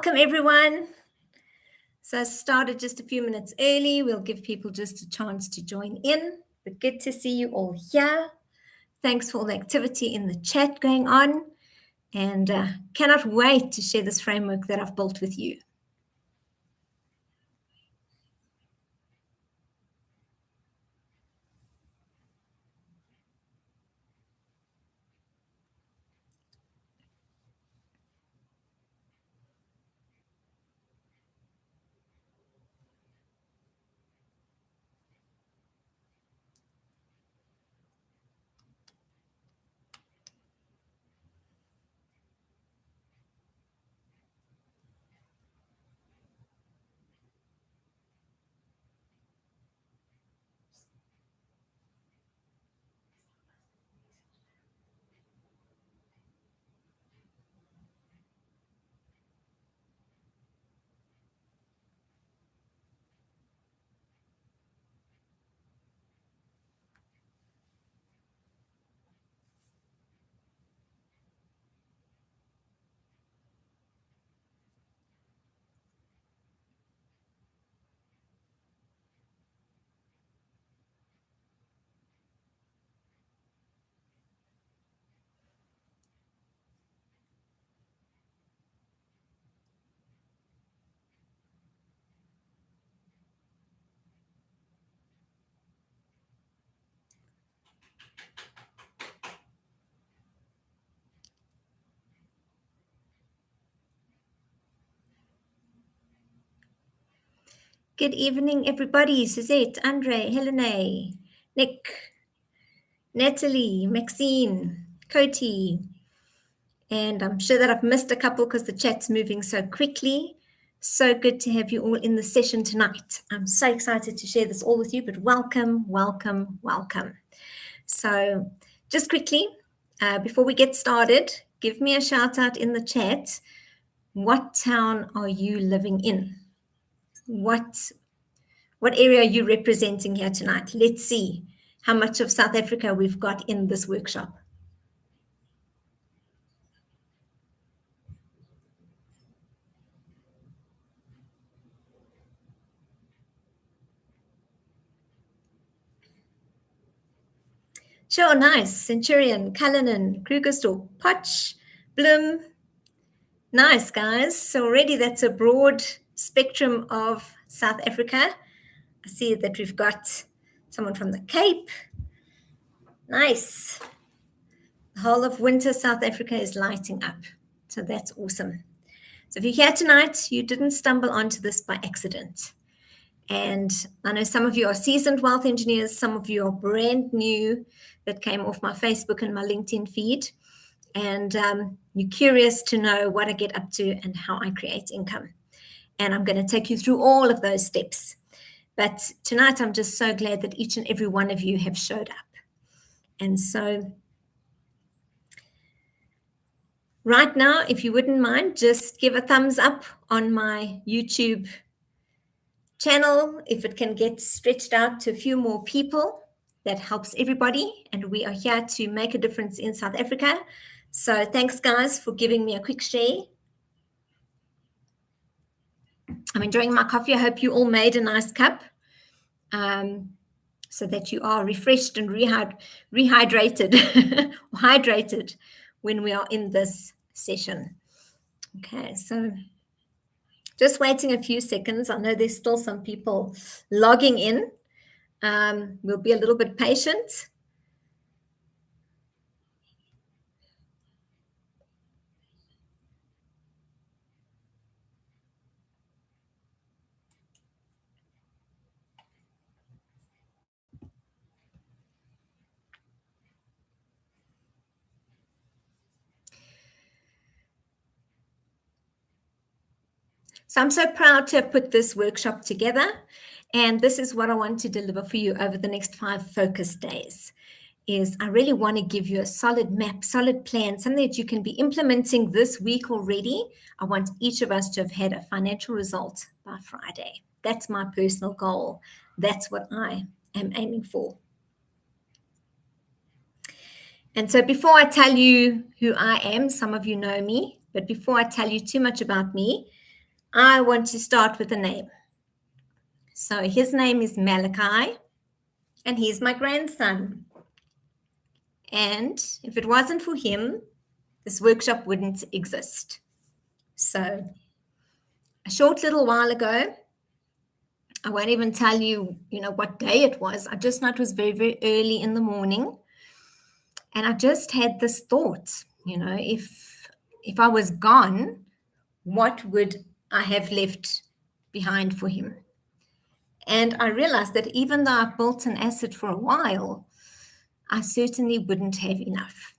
Welcome, everyone. So I started just a few minutes early. We'll give people just a chance to join in, but good to see you all here. Thanks for all the activity in the chat going on, and cannot wait to share this framework that I've built with you. Good evening, everybody. Suzette, Andre, Helene, Nick, Natalie, Maxine, Cody, and I'm sure that I've missed a couple because the chat's moving so quickly. So good to have you all in the session tonight. I'm so excited to share this all with you, but welcome, welcome, welcome. So just quickly, before we get started, give me a shout out in the chat. What town are you living in? What area are you representing here tonight? Let's see how much of South Africa we've got in this workshop. Sure, nice. Centurion, Cullinan, Krugersdorp, Potch, Bloem. Nice, guys. So already that's a broad spectrum of South Africa. I see that we've got someone from the Cape. Nice. The whole of winter South Africa is lighting up. So that's awesome. So if you're here tonight, you didn't stumble onto this by accident. And I know some of you are seasoned wealth engineers, some of you are brand new that came off my Facebook and my LinkedIn feed. And you're curious to know what I get up to and how I create income. And I'm going to take you through all of those steps. But tonight, I'm just so glad that each and every one of you have showed up. And so right now, if you wouldn't mind, just give a thumbs up on my YouTube channel. If it can get stretched out to a few more people, that helps everybody. And we are here to make a difference in South Africa. So thanks, guys, for giving me a quick share. I'm enjoying my coffee. I hope you all made a nice cup so that you are refreshed and rehydrated or hydrated when we are in this session. Okay, so just waiting a few seconds. I know there's still some people logging in. We'll be a little bit patient. So I'm so proud to have put this workshop together. And this is what I want to deliver for you over the next 5 focus days. Is I really want to give you a solid map, solid plan, something that you can be implementing this week already. I want each of us to have had a financial result by Friday. That's my personal goal. That's what I am aiming for. And so before I tell you who I am, some of you know me, but before I tell you too much about me, I want to start with a name. So his name is Malachi, and he's my grandson. And if it wasn't for him, this workshop wouldn't exist. So a short little while ago, I won't even tell you, what day it was. I just know it was very, very early in the morning. And I just had this thought, if I was gone, what would I have left behind for him? And I realized that even though I've built an asset for a while, I certainly wouldn't have enough.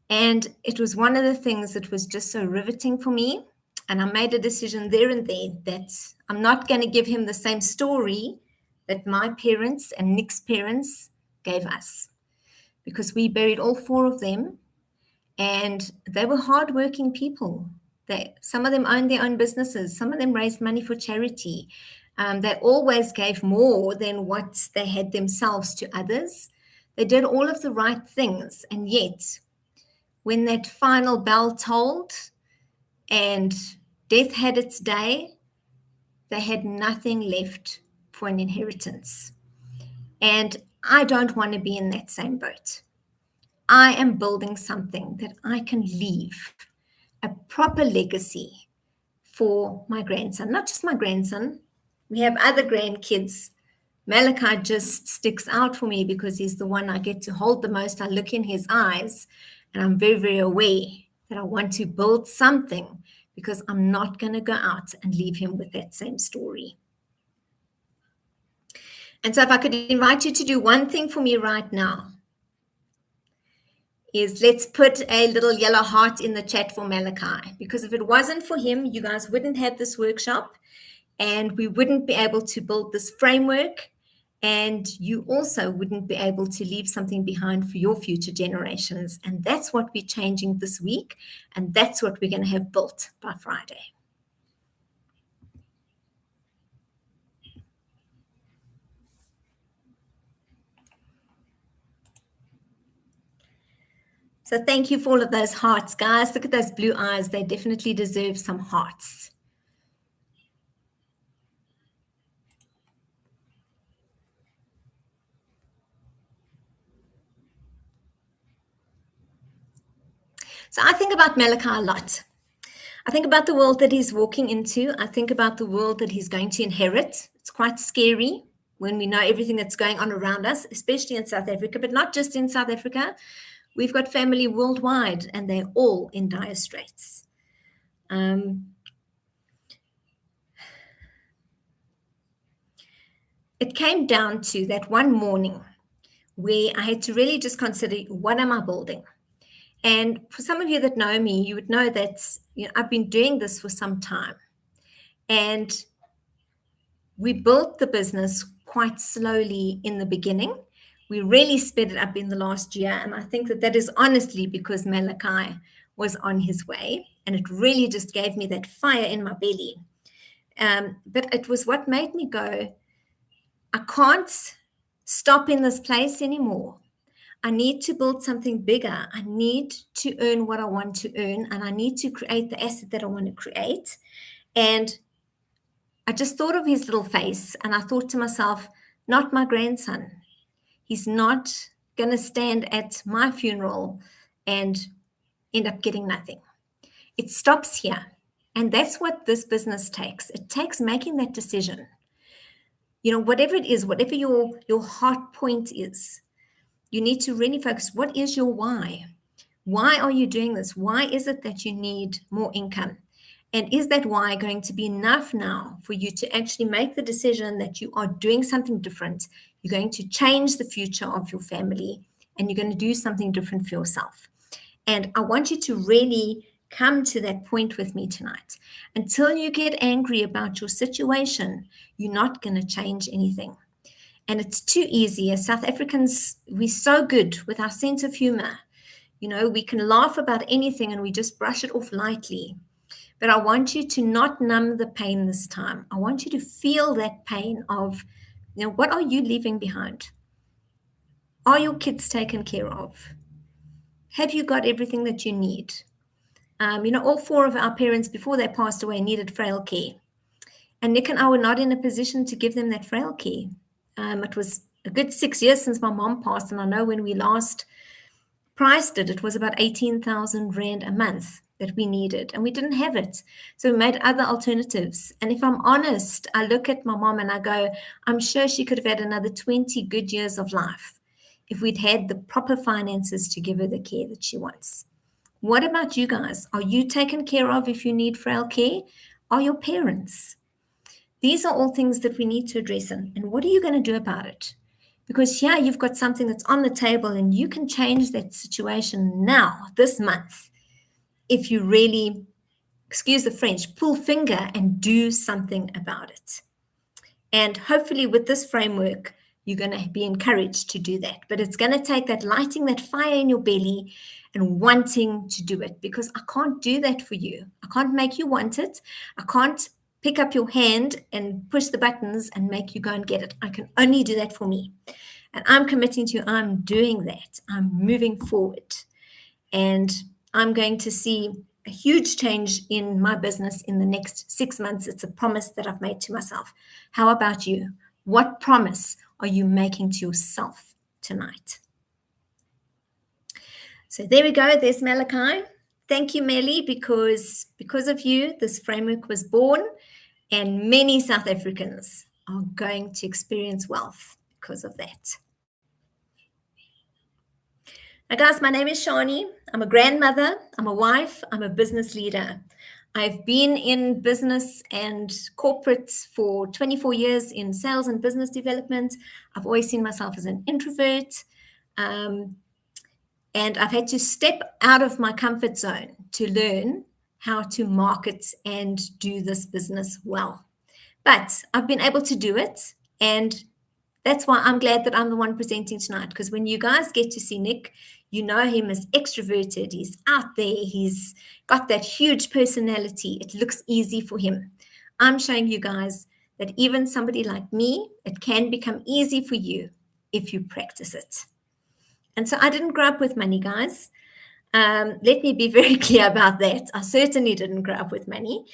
And it was one of the things that was just so riveting for me. And I made a decision there and there that I'm not going to give him the same story that my parents and Nick's parents gave us, because we buried all four of them, and they were hardworking people. Some of them owned their own businesses. Some of them raised money for charity. They always gave more than what they had themselves to others. They did all of the right things. And yet, when that final bell tolled and death had its day, they had nothing left for an inheritance. And I don't want to be in that same boat. I am building something that I can leave, a proper legacy for my grandson. Not just my grandson. We have other grandkids. Malachi just sticks out for me because he's the one I get to hold the most. I look in his eyes and I'm very, very aware that I want to build something, because I'm not going to go out and leave him with that same story. And so if I could invite you to do one thing for me right now, is let's put a little yellow heart in the chat for Malachi, because if it wasn't for him, you guys wouldn't have this workshop and we wouldn't be able to build this framework, and you also wouldn't be able to leave something behind for your future generations. And that's what we're changing this week, and that's what we're going to have built by Friday. So thank you for all of those hearts, guys. Look at those blue eyes. They definitely deserve some hearts. So I think about Malachi a lot. I think about the world that he's walking into. I think about the world that he's going to inherit. It's quite scary when we know everything that's going on around us, especially in South Africa, but not just in South Africa. We've got family worldwide, and they're all in dire straits. It came down to that one morning where I had to really just consider, what am I building? And for some of you that know me, you would know that I've been doing this for some time. And we built the business quite slowly in the beginning. We really sped it up in the last year. And I think that is honestly because Malachi was on his way. And it really just gave me that fire in my belly. But it was what made me go, I can't stop in this place anymore. I need to build something bigger. I need to earn what I want to earn, and I need to create the asset that I want to create. And I just thought of his little face, and I thought to myself, not my grandson. He's not going to stand at my funeral and end up getting nothing. It stops here. And that's what this business takes. It takes making that decision. Whatever it is, whatever your heart point is, you need to really focus. What is your why? Why are you doing this? Why is it that you need more income? And is that why going to be enough now for you to actually make the decision that you are doing something different? You're going to change the future of your family, and you're going to do something different for yourself. And I want you to really come to that point with me tonight. Until you get angry about your situation, you're not going to change anything. And it's too easy. As South Africans, we're so good with our sense of humor. We can laugh about anything and we just brush it off lightly. But I want you to not numb the pain this time. I want you to feel that pain of, what are you leaving behind? Are your kids taken care of? Have you got everything that you need? All four of our parents before they passed away needed frail care. And Nick and I were not in a position to give them that frail care. It was a good 6 years since my mom passed. And I know when we last priced it, it was about 18,000 Rand a month that we needed. And we didn't have it. So we made other alternatives. And if I'm honest, I look at my mom and I go, I'm sure she could have had another 20 good years of life if we'd had the proper finances to give her the care that she wants. What about you guys? Are you taken care of if you need frail care? Are your parents? These are all things that we need to address. And what are you going to do about it? Because here you've got something that's on the table and you can change that situation now, this month, if you really, excuse the French, pull finger and do something about it. And hopefully with this framework, you're going to be encouraged to do that. But it's going to take that lighting that fire in your belly and wanting to do it, because I can't do that for you. I can't make you want it. I can't pick up your hand and push the buttons and make you go and get it. I can only do that for me. And I'm committing to you, I'm doing that. I'm moving forward. And I'm going to see a huge change in my business in the next 6 months. It's a promise that I've made to myself. How about you? What promise are you making to yourself tonight? So there we go. There's Malachi. Thank you, Melly, because of you, this framework was born, and many South Africans are going to experience wealth because of that. Now, guys, my name is Shani. I'm a grandmother, I'm a wife, I'm a business leader. I've been in business and corporate for 24 years in sales and business development. I've always seen myself as an introvert. And I've had to step out of my comfort zone to learn how to market and do this business well. But I've been able to do it. And that's why I'm glad that I'm the one presenting tonight. Because when you guys get to see Nick, you know him as extroverted. He's out there. He's got that huge personality. It looks easy for him. I'm showing you guys that even somebody like me, it can become easy for you if you practice it. And so I didn't grow up with money, guys. Let me be very clear about that. I certainly didn't grow up with money.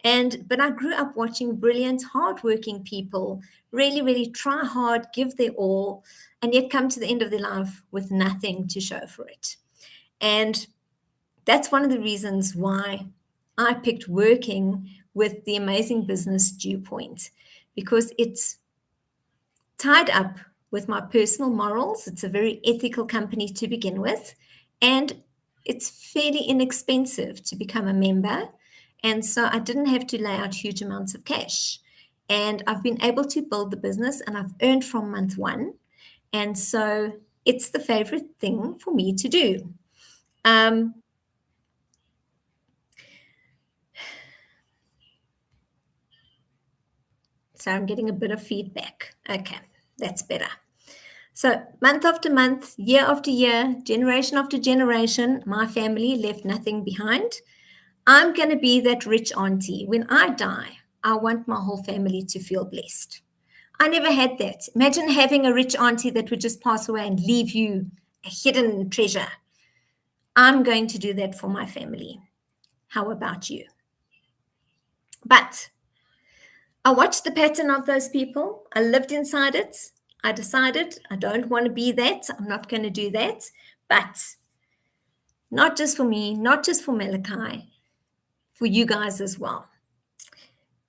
But I grew up watching brilliant, hardworking people really, really try hard, give their all, and yet come to the end of their life with nothing to show for it. And that's one of the reasons why I picked working with the amazing business Dew Point, because it's tied up with my personal morals. It's a very ethical company to begin with, and it's fairly inexpensive to become a member. And so I didn't have to lay out huge amounts of cash. And I've been able to build the business, and I've earned from month one. And so it's the favorite thing for me to do. So I'm getting a bit of feedback. Okay, that's better. So month after month, year after year, generation after generation, my family left nothing behind. I'm going to be that rich auntie. When I die, I want my whole family to feel blessed. I never had that. Imagine having a rich auntie that would just pass away and leave you a hidden treasure. I'm going to do that for my family. How about you? But I watched the pattern of those people. I lived inside it. I decided I don't want to be that. I'm not going to do that. But not just for me, not just for Malachi, for you guys as well.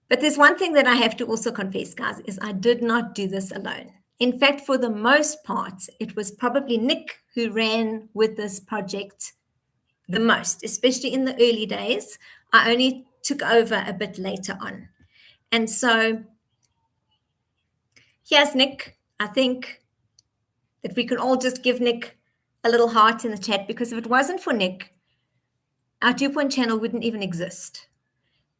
But there's one thing that I have to also confess, guys, is I did not do this alone. In fact, for the most part, it was probably Nick who ran with this project the most, especially in the early days. I only took over a bit later on. And so here's Nick. I think that we can all just give Nick a little heart in the chat, because if it wasn't for Nick, our Dew Point channel wouldn't even exist.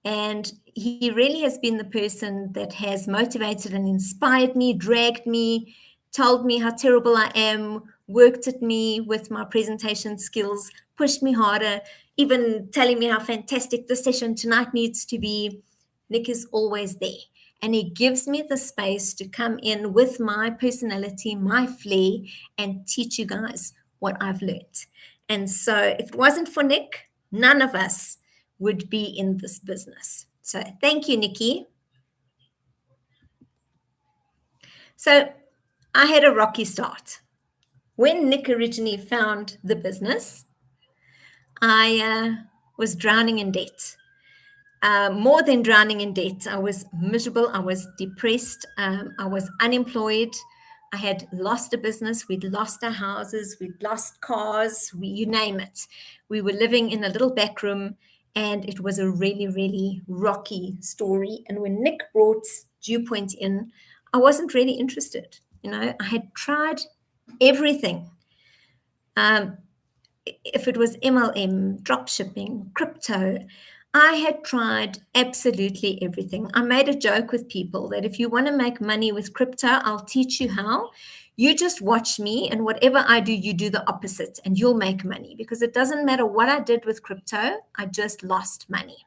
And he really has been the person that has motivated and inspired me, dragged me, told me how terrible I am, worked at me with my presentation skills, pushed me harder, even telling me how fantastic the session tonight needs to be. Nick is always there. And he gives me the space to come in with my personality, my flair, and teach you guys what I've learned. And so if it wasn't for Nick, none of us would be in this business. So thank you, Nikki. So I had a rocky start. When Nick originally found the business, I was drowning in debt. More than drowning in debt, I was miserable. I was depressed. I was unemployed. I had lost a business. We'd lost our houses. We'd lost cars. You name it. We were living in a little back room, and it was a really, really rocky story. And when Nick brought Dewpoint in, I wasn't really interested. I had tried everything. If it was MLM, drop shipping, crypto, I had tried absolutely everything. I made a joke with people that if you want to make money with crypto, I'll teach you how. You just watch me, and whatever I do, you do the opposite, and you'll make money, because it doesn't matter what I did with crypto, I just lost money.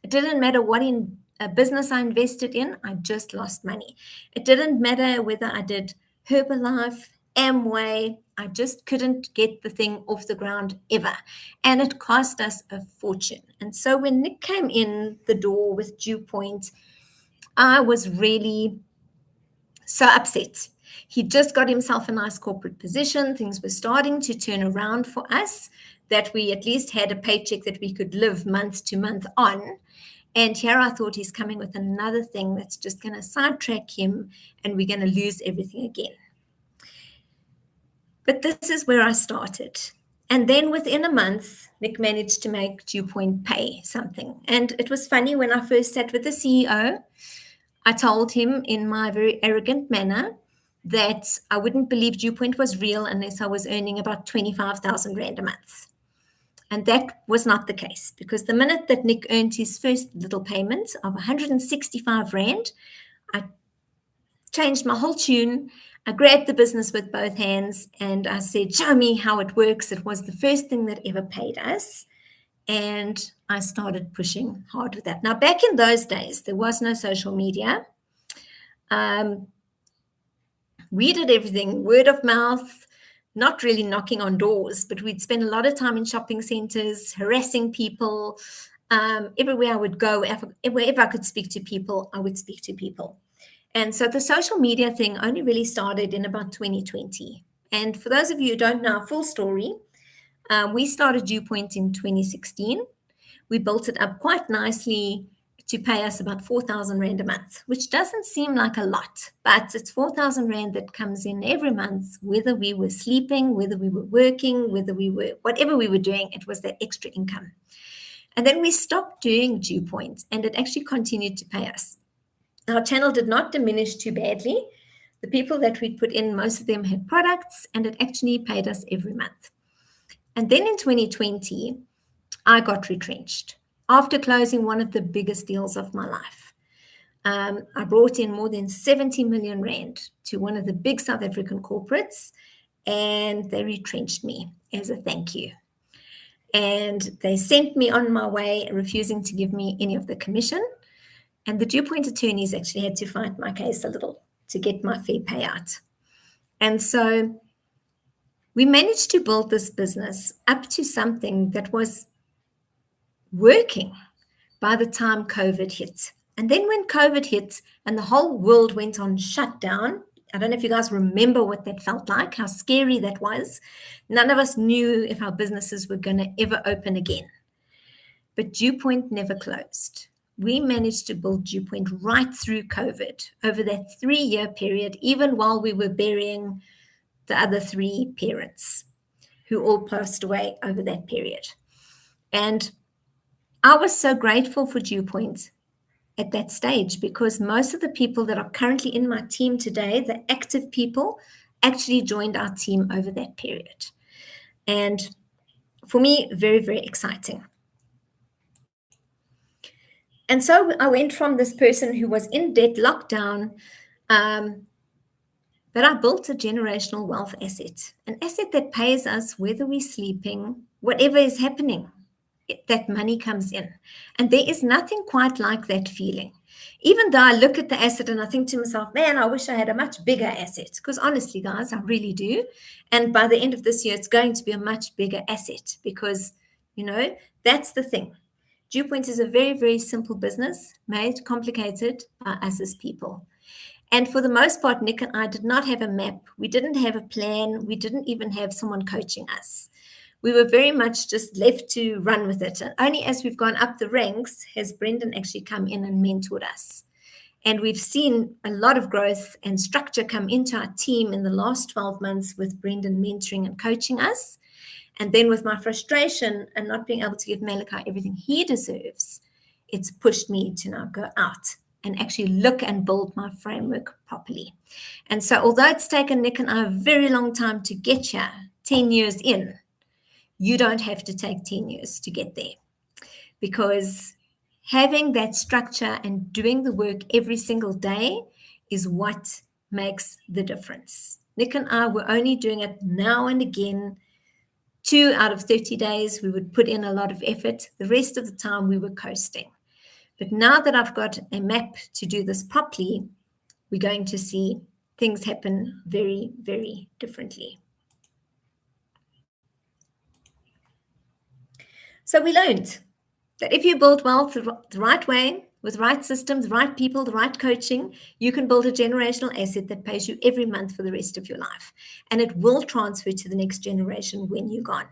It didn't matter what business I invested in, I just lost money. It didn't matter whether I did Herbalife, Amway, I just couldn't get the thing off the ground ever. And it cost us a fortune. And so when Nick came in the door with Dewpoint, I was really so upset. He just got himself a nice corporate position. Things were starting to turn around for us, that we at least had a paycheck that we could live month to month on. And here I thought, he's coming with another thing that's just going to sidetrack him, and we're going to lose everything again. But this is where I started. And then within a month, Nick managed to make Dewpoint pay something. And it was funny, when I first sat with the CEO, I told him in my very arrogant manner that I wouldn't believe Dewpoint was real unless I was earning about 25,000 Rand a month. And that was not the case, because the minute that Nick earned his first little payment of 165 Rand, I changed my whole tune. I grabbed the business with both hands and I said, show me how it works. It was the first thing that ever paid us. And I started pushing hard with that. Now, back in those days, there was no social media. We did everything word of mouth, not really knocking on doors, but we'd spend a lot of time in shopping centers, harassing people. Everywhere I would go, wherever I could speak to people, I would speak to people. And so the social media thing only really started in about 2020. And for those of you who don't know our full story, we started Dewpoint in 2016. We built it up quite nicely to pay us about 4,000 Rand a month, which doesn't seem like a lot, but it's 4,000 Rand that comes in every month, whether we were sleeping, whether we were working, whatever we were doing, it was that extra income. And then we stopped doing Dewpoint, and it actually continued to pay us. Our channel did not diminish too badly. The people that we'd put in, most of them had products, and it actually paid us every month. And then in 2020, I got retrenched after closing one of the biggest deals of my life. I brought in more than 70 million Rand to one of the big South African corporates, and they retrenched me as a thank you. And they sent me on my way, refusing to give me any of the commission. And the Dewpoint attorneys actually had to fight my case a little to get my fair payout. And so we managed to build this business up to something that was working by the time COVID hit. And then when COVID hit and the whole world went on shutdown, I don't know if you guys remember what that felt like, how scary that was. None of us knew if our businesses were going to ever open again. But Dewpoint never closed. We managed to build Dewpoint right through COVID over that 3-year period, even while we were burying the other 3 parents who all passed away over that period. And I was so grateful for Dewpoint at that stage, because most of the people that are currently in my team today, the active people, actually joined our team over that period. And for me, very, very exciting. And so I went from this person who was in debt, locked down, but I built a generational wealth asset, an asset that pays us whether we're sleeping, whatever is happening, that money comes in. And there is nothing quite like that feeling. Even though I look at the asset and I think to myself, man, I wish I had a much bigger asset. Because honestly, guys, I really do. And by the end of this year, it's going to be a much bigger asset, because That's the thing. Dewpoint is a very, very simple business made complicated by us as people. And for the most part, Nick and I did not have a map. We didn't have a plan. We didn't even have someone coaching us. We were very much just left to run with it. And only as we've gone up the ranks has Brendan actually come in and mentored us. And we've seen a lot of growth and structure come into our team in the last 12 months with Brendan mentoring and coaching us. And then with my frustration and not being able to give Malachi everything he deserves, it's pushed me to now go out and actually look and build my framework properly. And so although it's taken Nick and I a very long time to get here, 10 years in, you don't have to take 10 years to get there, because having that structure and doing the work every single day is what makes the difference. Nick and I were only doing it now and again. 2 out of 30 days, we would put in a lot of effort. The rest of the time, we were coasting. But now that I've got a map to do this properly, we're going to see things happen very, very differently. So we learned that if you build wealth the right way, with the right systems, the right people, the right coaching, you can build a generational asset that pays you every month for the rest of your life. And it will transfer to the next generation when you're gone.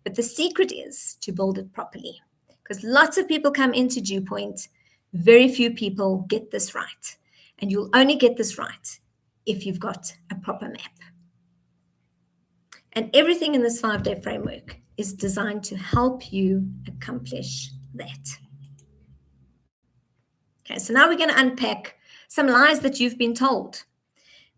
But the secret is to build it properly, because lots of people come into Dewpoint. Very few people get this right. And you'll only get this right if you've got a proper map. And everything in this 5-day framework is designed to help you accomplish that. Okay, so now we're going to unpack some lies that you've been told,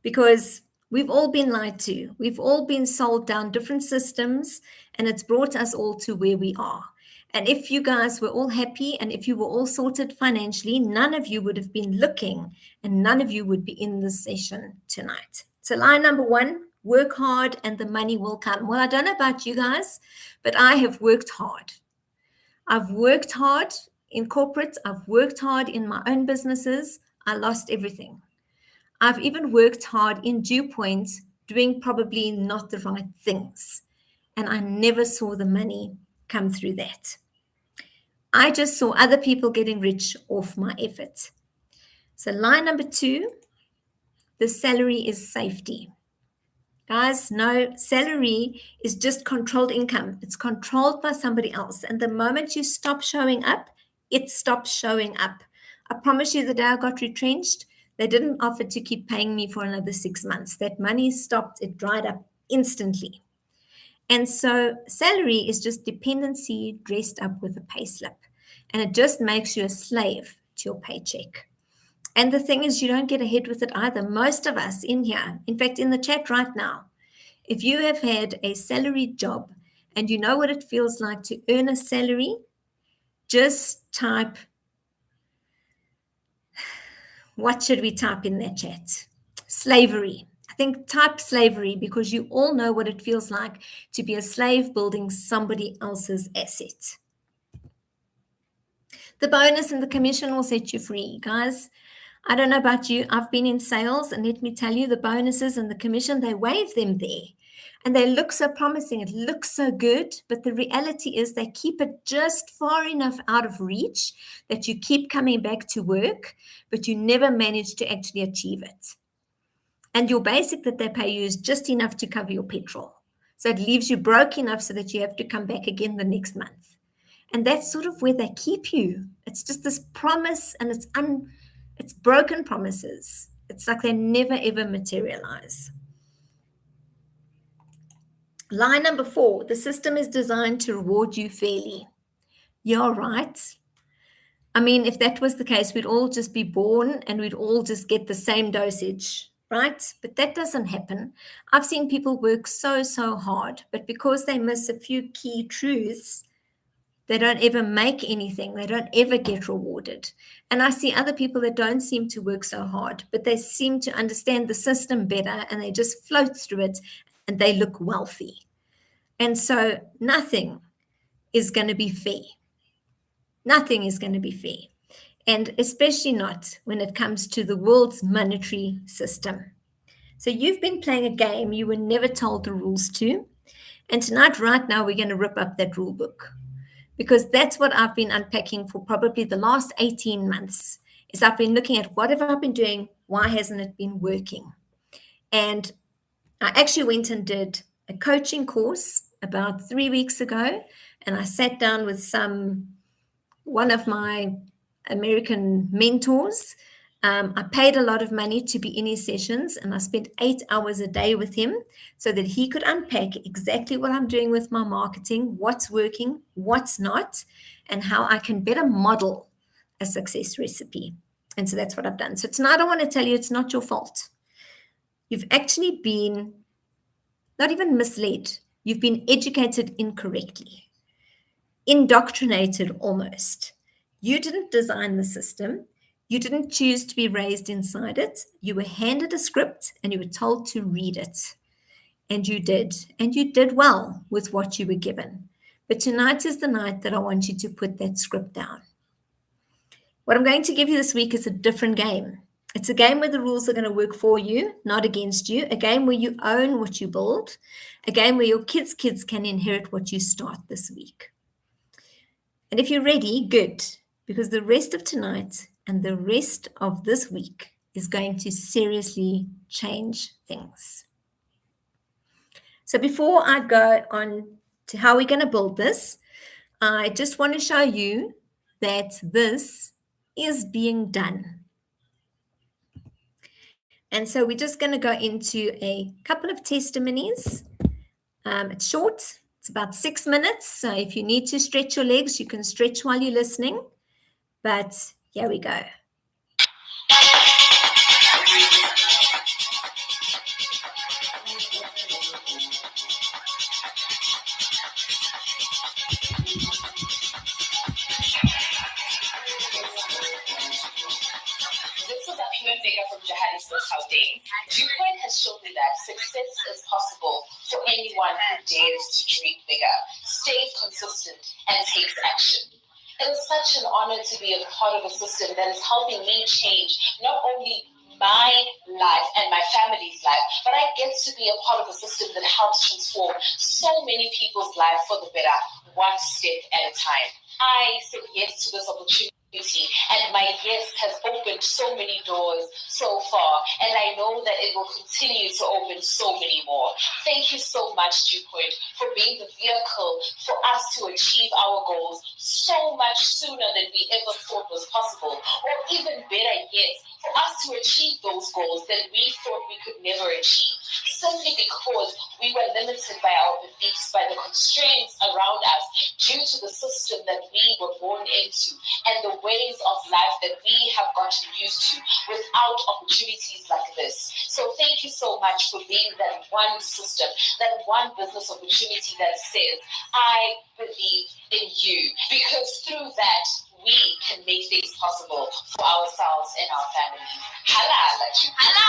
because we've all been lied to. We've all been sold down different systems, and it's brought us all to where we are. And if you guys were all happy and if you were all sorted financially, none of you would have been looking and none of you would be in this session tonight. So lie number 1, work hard and the money will come. Well, I don't know about you guys, but I have worked hard. I've worked hard in corporate. I've worked hard in my own businesses. I lost everything. I've even worked hard in Dewpoint doing probably not the right things. And I never saw the money come through that. I just saw other people getting rich off my effort. So lie number 2, the salary is safety. Guys, no, salary is just controlled income. It's controlled by somebody else. And the moment you stop showing up, it stops showing up. I promise you, the day I got retrenched, they didn't offer to keep paying me for another 6 months. That money stopped. It dried up instantly. And so salary is just dependency dressed up with a pay slip. And it just makes you a slave to your paycheck. And the thing is, you don't get ahead with it either. Most of us in here, in fact, in the chat right now, if you have had a salaried job and you know what it feels like to earn a salary, just type, what should we type in that chat? Slavery. I think type slavery, because you all know what it feels like to be a slave building somebody else's asset. The bonus and the commission will set you free, guys. I don't know about you. I've been in sales, and let me tell you, the bonuses and the commission, they wave them there. And they look so promising. It looks so good. But the reality is they keep it just far enough out of reach that you keep coming back to work, but you never manage to actually achieve it. And your basic that they pay you is just enough to cover your petrol. So it leaves you broke enough so that you have to come back again the next month. And that's sort of where they keep you. It's just this promise, and it's broken promises. It's like they never, ever materialize. Lie number 4, the system is designed to reward you fairly. You're right. I mean, if that was the case, we'd all just be born and we'd all just get the same dosage, right? But that doesn't happen. I've seen people work so, so hard, but because they miss a few key truths, they don't ever make anything. They don't ever get rewarded. And I see other people that don't seem to work so hard, but they seem to understand the system better and they just float through it and they look wealthy. And so nothing is going to be fair. Nothing is going to be fair. And especially not when it comes to the world's monetary system. So you've been playing a game you were never told the rules to. And tonight, right now, we're going to rip up that rule book. because that's what I've been unpacking for probably the last 18 months, is I've been looking at what have I been doing? Why hasn't it been working? And I actually went and did a coaching course about 3 weeks ago, and I sat down with one of my American mentors. I paid a lot of money to be in his sessions, and I spent 8 hours a day with him so that he could unpack exactly what I'm doing with my marketing, what's working, what's not, and how I can better model a success recipe. And so that's what I've done. So tonight I want to tell you it's not your fault. You've actually been not even misled. You've been educated incorrectly, indoctrinated almost. You didn't design the system. You didn't choose to be raised inside it. You were handed a script and you were told to read it. And you did. And you did well with what you were given. But tonight is the night that I want you to put that script down. What I'm going to give you this week is a different game. It's a game where the rules are going to work for you, not against you. A game where you own what you build. A game where your kids' kids can inherit what you start this week. And if you're ready, good, because the rest of tonight and the rest of this week is going to seriously change things. So before I go on to how we're going to build this, I just want to show you that this is being done. And so we're just going to go into a couple of testimonies. It's short. It's about 6 minutes. So if you need to stretch your legs, you can stretch while you're listening. But here we go. Viewpoint has shown me that success is possible for anyone who dares to dream bigger, stays consistent, and takes action. It is such an honor to be a part of a system that is helping me change not only my life and my family's life, but I get to be a part of a system that helps transform so many people's lives for the better, one step at a time. I said yes to this opportunity, and my yes has opened so many doors so far, and I know that it will continue to open so many more. Thank you so much, Viewpoint, for being the vehicle for us to achieve our goals so much sooner than we ever thought was possible, or even better yet, for us to achieve those goals that we thought we could never achieve, simply because we were limited by our beliefs, by the constraints around us, due to the system that we were born into, and the ways of life that we have gotten used to without opportunities like this. So thank you so much for being that one system, that one business opportunity that says, I believe in you, because through that, we can make things possible for ourselves and our families. Hala, you. Hala!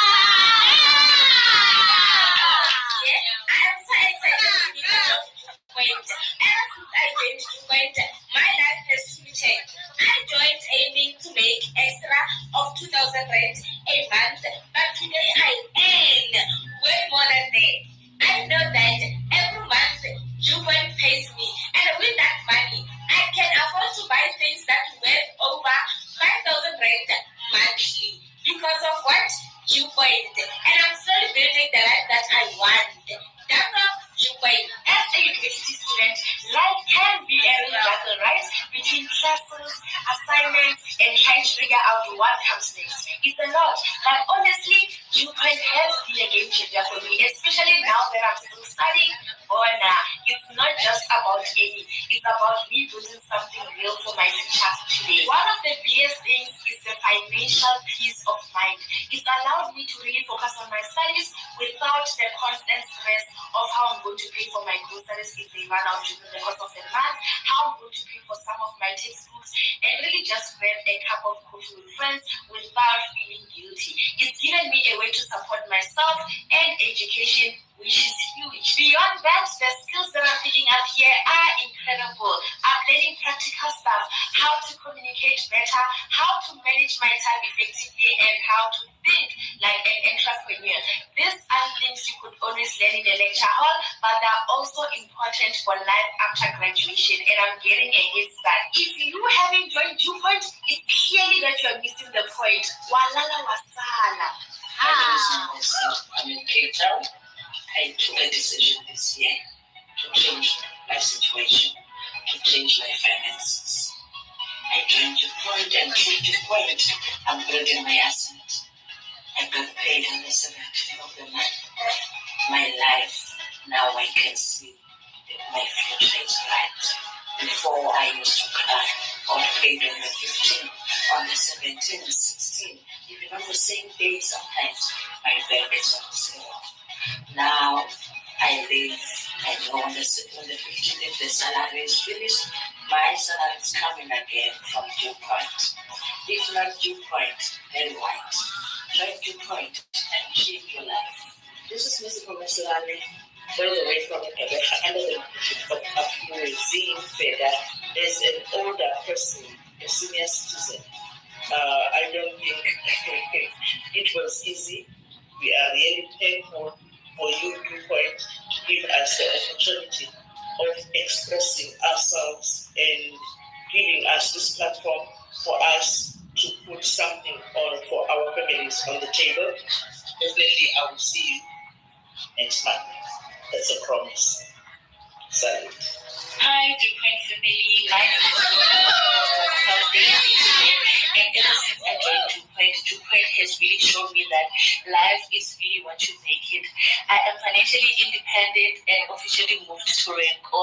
I'm so excited to be part of Point. Ever since I joined Point, my life has truly changed. I joined aiming to make extra of 2,000 rand a month, but today I earn way more than that. I know that every month Viewpoint pays me, and with that money, I can afford to buy things that worth over 5,000 rand monthly. Because of what? Viewpoint. And I'm slowly building the life that I want. Viewpoint. As a university student, life can be a real battle, right? Between classes, assignments, and trying to figure out what comes next. It's a lot, but honestly, Viewpoint has been a game changer for me, especially now that I'm still studying. It's not just about aiming, it's about me building something real for my future today. One of the biggest things is the financial peace of mind. It's allowed me to really focus on my studies without the constant stress of how I'm going to pay for my groceries if they run out during the course of the month, how I'm going to pay for some of my textbooks, and really just grab a cup of coffee with friends without feeling guilty. It's given me a way to support myself and education, which is huge. Beyond that, the skills that I'm picking up here are incredible. I'm learning practical stuff, how to communicate better, how to manage my time effectively, and how to think like an entrepreneur. These are things you could always learn in the lecture hall, but they are also important for life after graduation. And I'm getting a head start. If you haven't joined Viewpoint, it's clearly that you're missing the point. Walala wasala. I'm in Cape Town. I took a decision this year to change my situation, to change my finances. I joined Viewpoint, and through Viewpoint, I'm building my asset. I got paid on the 17th of the month. My life, now I can see that my future is bright. Before I used to cry, got paid on the 15th, on the 17th, 16th, even on the same day sometimes. My bank is on zero. Now I live, I know on the 15th, if the salary is finished, my salary is coming again from Viewpoint. If not Viewpoint, then what? Try Viewpoint and change your life. This is Musical Masalani, all the way from Kabeha, under the leadership of Abdul Feda. There's an older person, a senior citizen. I don't think it was easy. We are really thankful for you, Viewpoint, to give us the opportunity of expressing ourselves and giving us this platform for us to put something on for our families on the table. Definitely, I will see you next month. That's a promise. Salute. Hi, Viewpoint family. My name is and ever since I joined Viewpoint has really shown me that life is really what you make it. I am financially independent and officially moved to rank 1.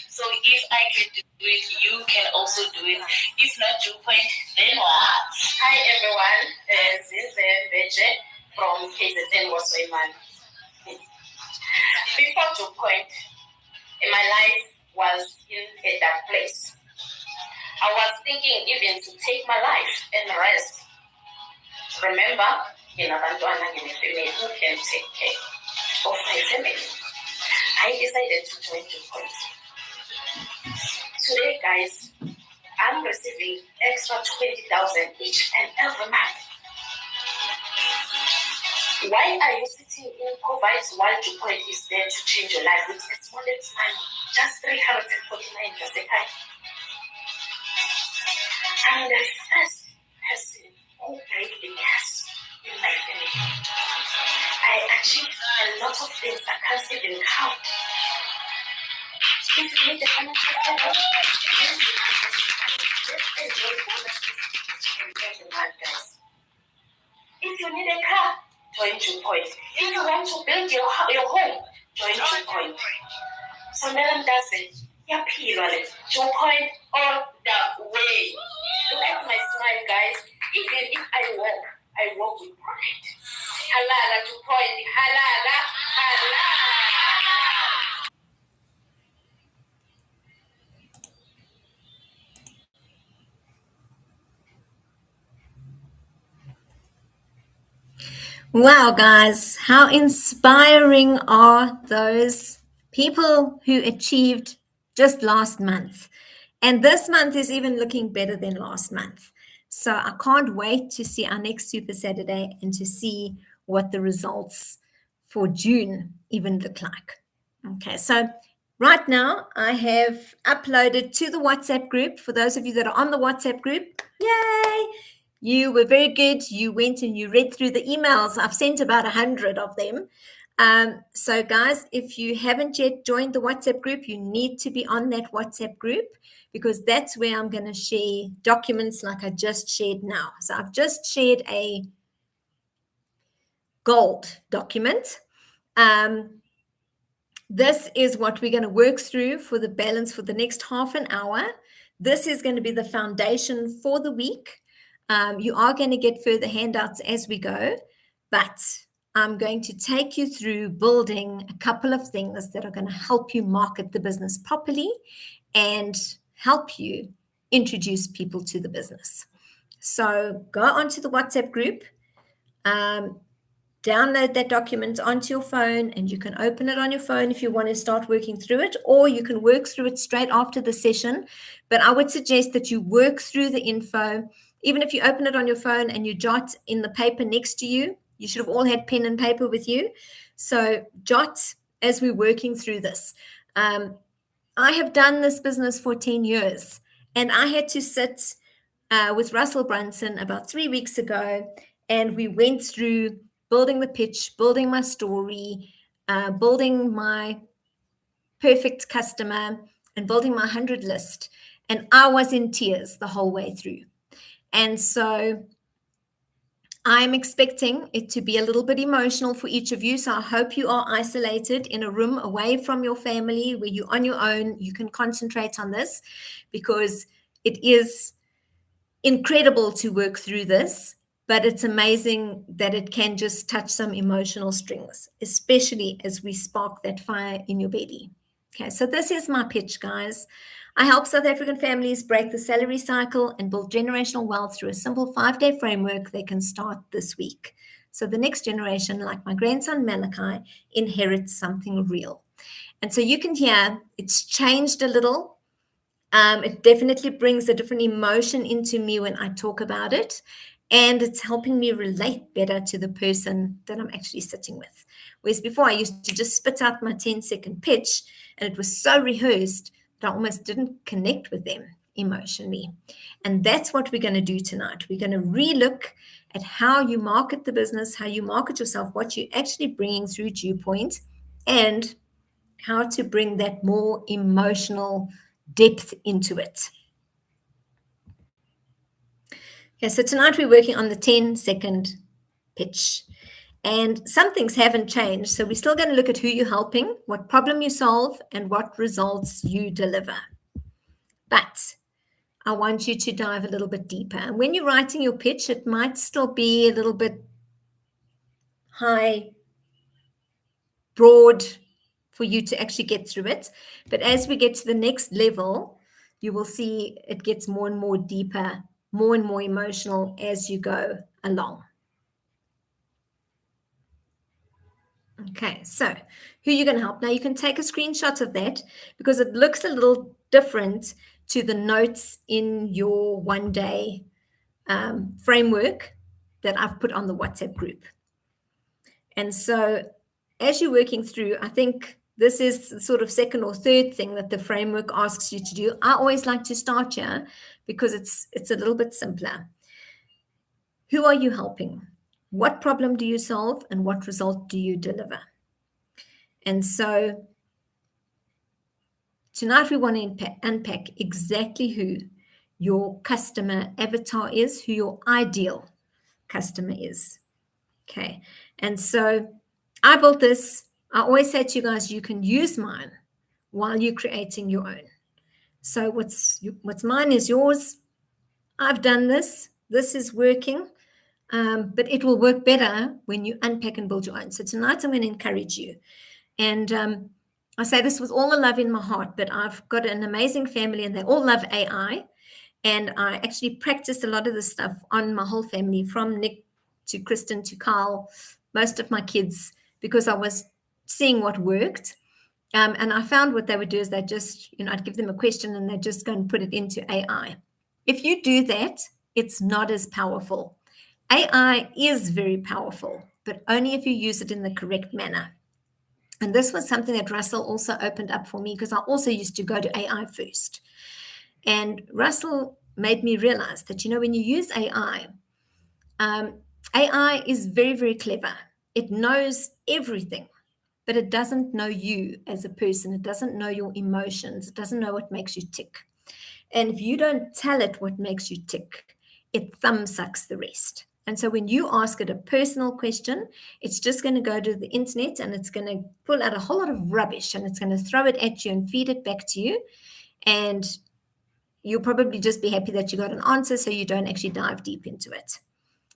So if I can do it, you can also do it. If not Viewpoint, then what? Hi everyone, this is Veje from KZN Waswayman. Before Viewpoint, my life was in a dark place. I was thinking even to take my life and rest. Remember, in Abantwana in a family who can take care of my family. I decided to join Viewpoint. Today, guys, I'm receiving extra 20,000 each and every month. Why are you sitting in poverty while Viewpoint is there to change your life with a smallest money, just 349 just a time? I'm the first person who break the gas in my family. I achieved a lot of things I can't even count. If you need a financial favor, let's enjoy bonuses every month, guys. If you need a car, join Viewpoint. If you want to build your home, join Viewpoint. So now that's it. Viewpoint all the way. Look at my smile, guys. Even if I walk with pride. Halala Viewpoint. Halala. Halala. Wow, guys, how inspiring are those people who achieved just last month? And this month is even looking better than last month. So I can't wait to see our next Super Saturday and to see what the results for June even look like. Okay, so right now I have uploaded to the WhatsApp group. For those of you that are on the WhatsApp group, yay! You were very good. You went and you read through the emails. I've sent about 100 of them. So guys, if you haven't yet joined the WhatsApp group, you need to be on that WhatsApp group because that's where I'm going to share documents like I just shared now. So I've just shared a gold document. This is what we're going to work through for the balance for the next half an hour. This is going to be the foundation for the week. You are going to get further handouts as we go, but I'm going to take you through building a couple of things that are going to help you market the business properly and help you introduce people to the business. So go onto the WhatsApp group, download that document onto your phone, and you can open it on your phone if you want to start working through it, or you can work through it straight after the session. But I would suggest that you work through the info. Even if you open it on your phone and you jot in the paper next to you, You should have all had pen and paper with you. So jot as we're working through this. I have done this business for 10 years, and I had to sit with Russell Brunson about 3 weeks ago, and we went through building the pitch, building my story, building my perfect customer, and building my 100 list. And I was in tears the whole way through. And so I'm expecting it to be a little bit emotional for each of you. So I hope you are isolated in a room away from your family where you're on your own. You can concentrate on this, because it is incredible to work through this, but it's amazing that it can just touch some emotional strings, especially as we spark that fire in your belly. Okay, so this is my pitch, guys. I help South African families break the salary cycle and build generational wealth through a simple 5-day framework they can start this week. So the next generation, like my grandson Malachi, inherits something real. And so you can hear it's changed a little. It definitely brings a different emotion into me when I talk about it. And it's helping me relate better to the person that I'm actually sitting with. Whereas before I used to just spit out my 10-second pitch, and it was so rehearsed that I almost didn't connect with them emotionally. And that's what we're going to do tonight. We're going to relook at how you market the business, how you market yourself, what you're actually bringing through Dew Point, and how to bring that more emotional depth into it. Okay, so tonight we're working on the 10-second pitch. And some things haven't changed. So we're still going to look at who you're helping, what problem you solve, and what results you deliver. But I want you to dive a little bit deeper. And when you're writing your pitch, it might still be a little bit high, broad for you to actually get through it. But as we get to the next level, you will see it gets more and more deeper, more and more emotional as you go along. Okay, so who are you going to help? Now you can take a screenshot of that, because it looks a little different to the notes in your one-day framework that I've put on the WhatsApp group. And so as you're working through, I think this is the sort of second or third thing that the framework asks you to do. I always like to start here because it's a little bit simpler. Who are you helping? What problem do you solve, and what result do you deliver? And so tonight we want to unpack exactly who your customer avatar is, who your ideal customer is. Okay. And so I built this. I always say to you guys, you can use mine while you're creating your own. So what's mine is yours. I've done this. This is working. But it will work better when you unpack and build your own. So tonight I'm going to encourage you. And I say this with all the love in my heart, but I've got an amazing family and they all love AI. And I actually practiced a lot of this stuff on my whole family, from Nick to Kristen to Carl, most of my kids, because I was seeing what worked. And I found what they would do is they just, I'd give them a question and they'd just go and put it into AI. If you do that, it's not as powerful. AI is very powerful, but only if you use it in the correct manner. And this was something that Russell also opened up for me, because I also used to go to AI first. And Russell made me realize that, when you use AI, AI is very, very clever. It knows everything, but it doesn't know you as a person. It doesn't know your emotions. It doesn't know what makes you tick. And if you don't tell it what makes you tick, it thumb sucks the rest. And so when you ask it a personal question, it's just going to go to the internet and it's going to pull out a whole lot of rubbish and it's going to throw it at you and feed it back to you. And you'll probably just be happy that you got an answer, so you don't actually dive deep into it.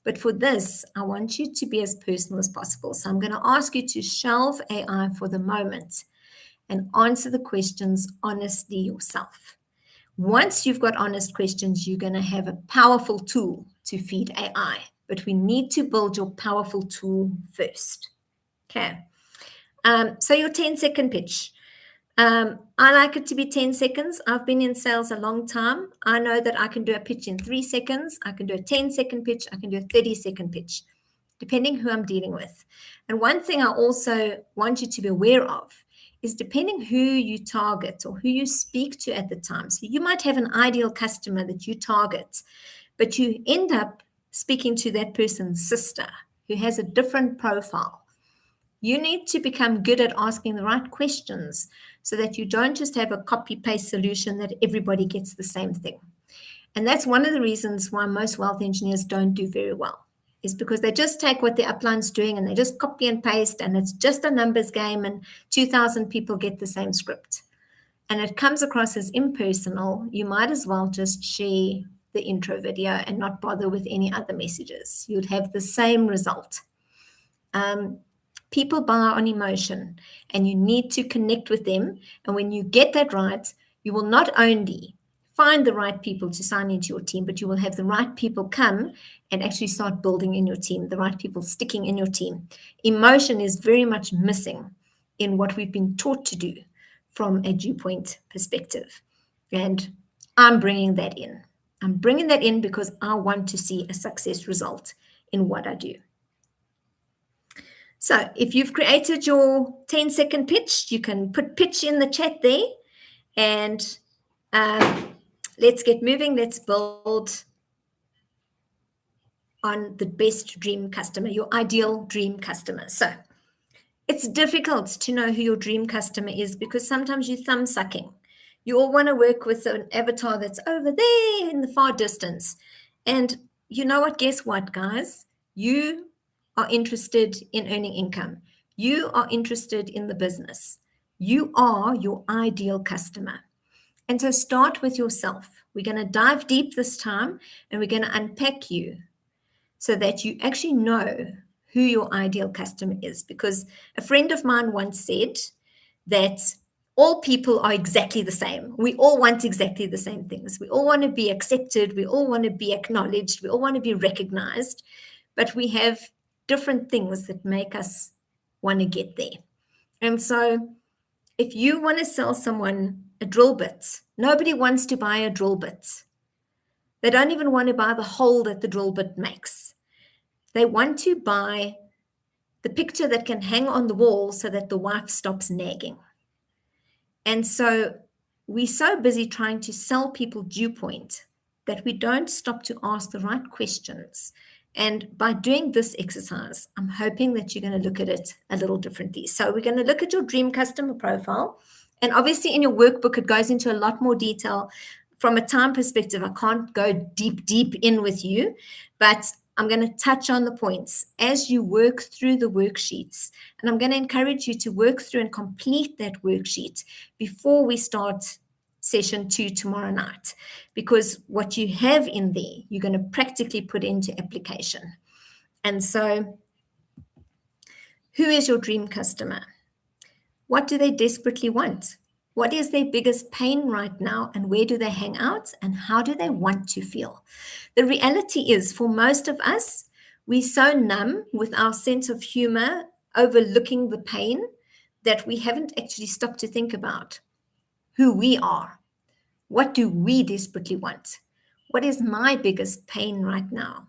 But for this, I want you to be as personal as possible. So I'm going to ask you to shelve AI for the moment and answer the questions honestly yourself. Once you've got honest questions, you're going to have a powerful tool to feed AI. But we need to build your powerful tool first. Okay. So your 10-second pitch. I like it to be 10 seconds. I've been in sales a long time. I know that I can do a pitch in 3 seconds. I can do a 10-second pitch. I can do a 30-second pitch. depending who I'm dealing with. And one thing I also want you to be aware of is depending who you target or who you speak to at the time. So you might have an ideal customer that you target, but you end up speaking to that person's sister who has a different profile. You need to become good at asking the right questions so that you don't just have a copy-paste solution that everybody gets the same thing. And that's one of the reasons why most wealth engineers don't do very well, is because they just take what their upline's doing and they just copy and paste, and it's just a numbers game, and 2,000 people get the same script. And it comes across as impersonal. You might as well just share the intro video and not bother with any other messages. You'd have the same result. People buy on emotion, and you need to connect with them. And when you get that right, you will not only find the right people to sign into your team, but you will have the right people come and actually start building in your team, the right people sticking in your team. Emotion is very much missing in what we've been taught to do from a dew point perspective. And I'm bringing that in. I'm bringing that in because I want to see a success result in what I do. So if you've created your 10-second pitch, you can put pitch in the chat there, and let's get moving. Let's build on the best dream customer, your ideal dream customer. So it's difficult to know who your dream customer is because sometimes you're thumb sucking. You all want to work with an avatar that's over there in the far distance. And you know what? Guess what, guys? You are interested in earning income. You are interested in the business. You are your ideal customer. And so start with yourself. We're going to dive deep this time, and we're going to unpack you so that you actually know who your ideal customer is. Because a friend of mine once said that all people are exactly the same. We all want exactly the same things. We all want to be accepted. We all want to be acknowledged. We all want to be recognized. But we have different things that make us want to get there. And so if you want to sell someone a drill bit, nobody wants to buy a drill bit. They don't even want to buy the hole that the drill bit makes. They want to buy the picture that can hang on the wall so that the wife stops nagging. And so we're so busy trying to sell people dew point that we don't stop to ask the right questions. And by doing this exercise, I'm hoping that you're going to look at it a little differently. So we're going to look at your dream customer profile. And obviously in your workbook, it goes into a lot more detail. From a time perspective, I can't go deep in with you, but I'm going to touch on the points as you work through the worksheets. And I'm going to encourage you to work through and complete that worksheet before we start session 2 tomorrow night, because what you have in there, you're going to practically put into application. And so, who is your dream customer? What do they desperately want? What is their biggest pain right now, and where do they hang out, and how do they want to feel? The reality is, for most of us, we're so numb with our sense of humor, overlooking the pain, that we haven't actually stopped to think about who we are. What do we desperately want? What is my biggest pain right now?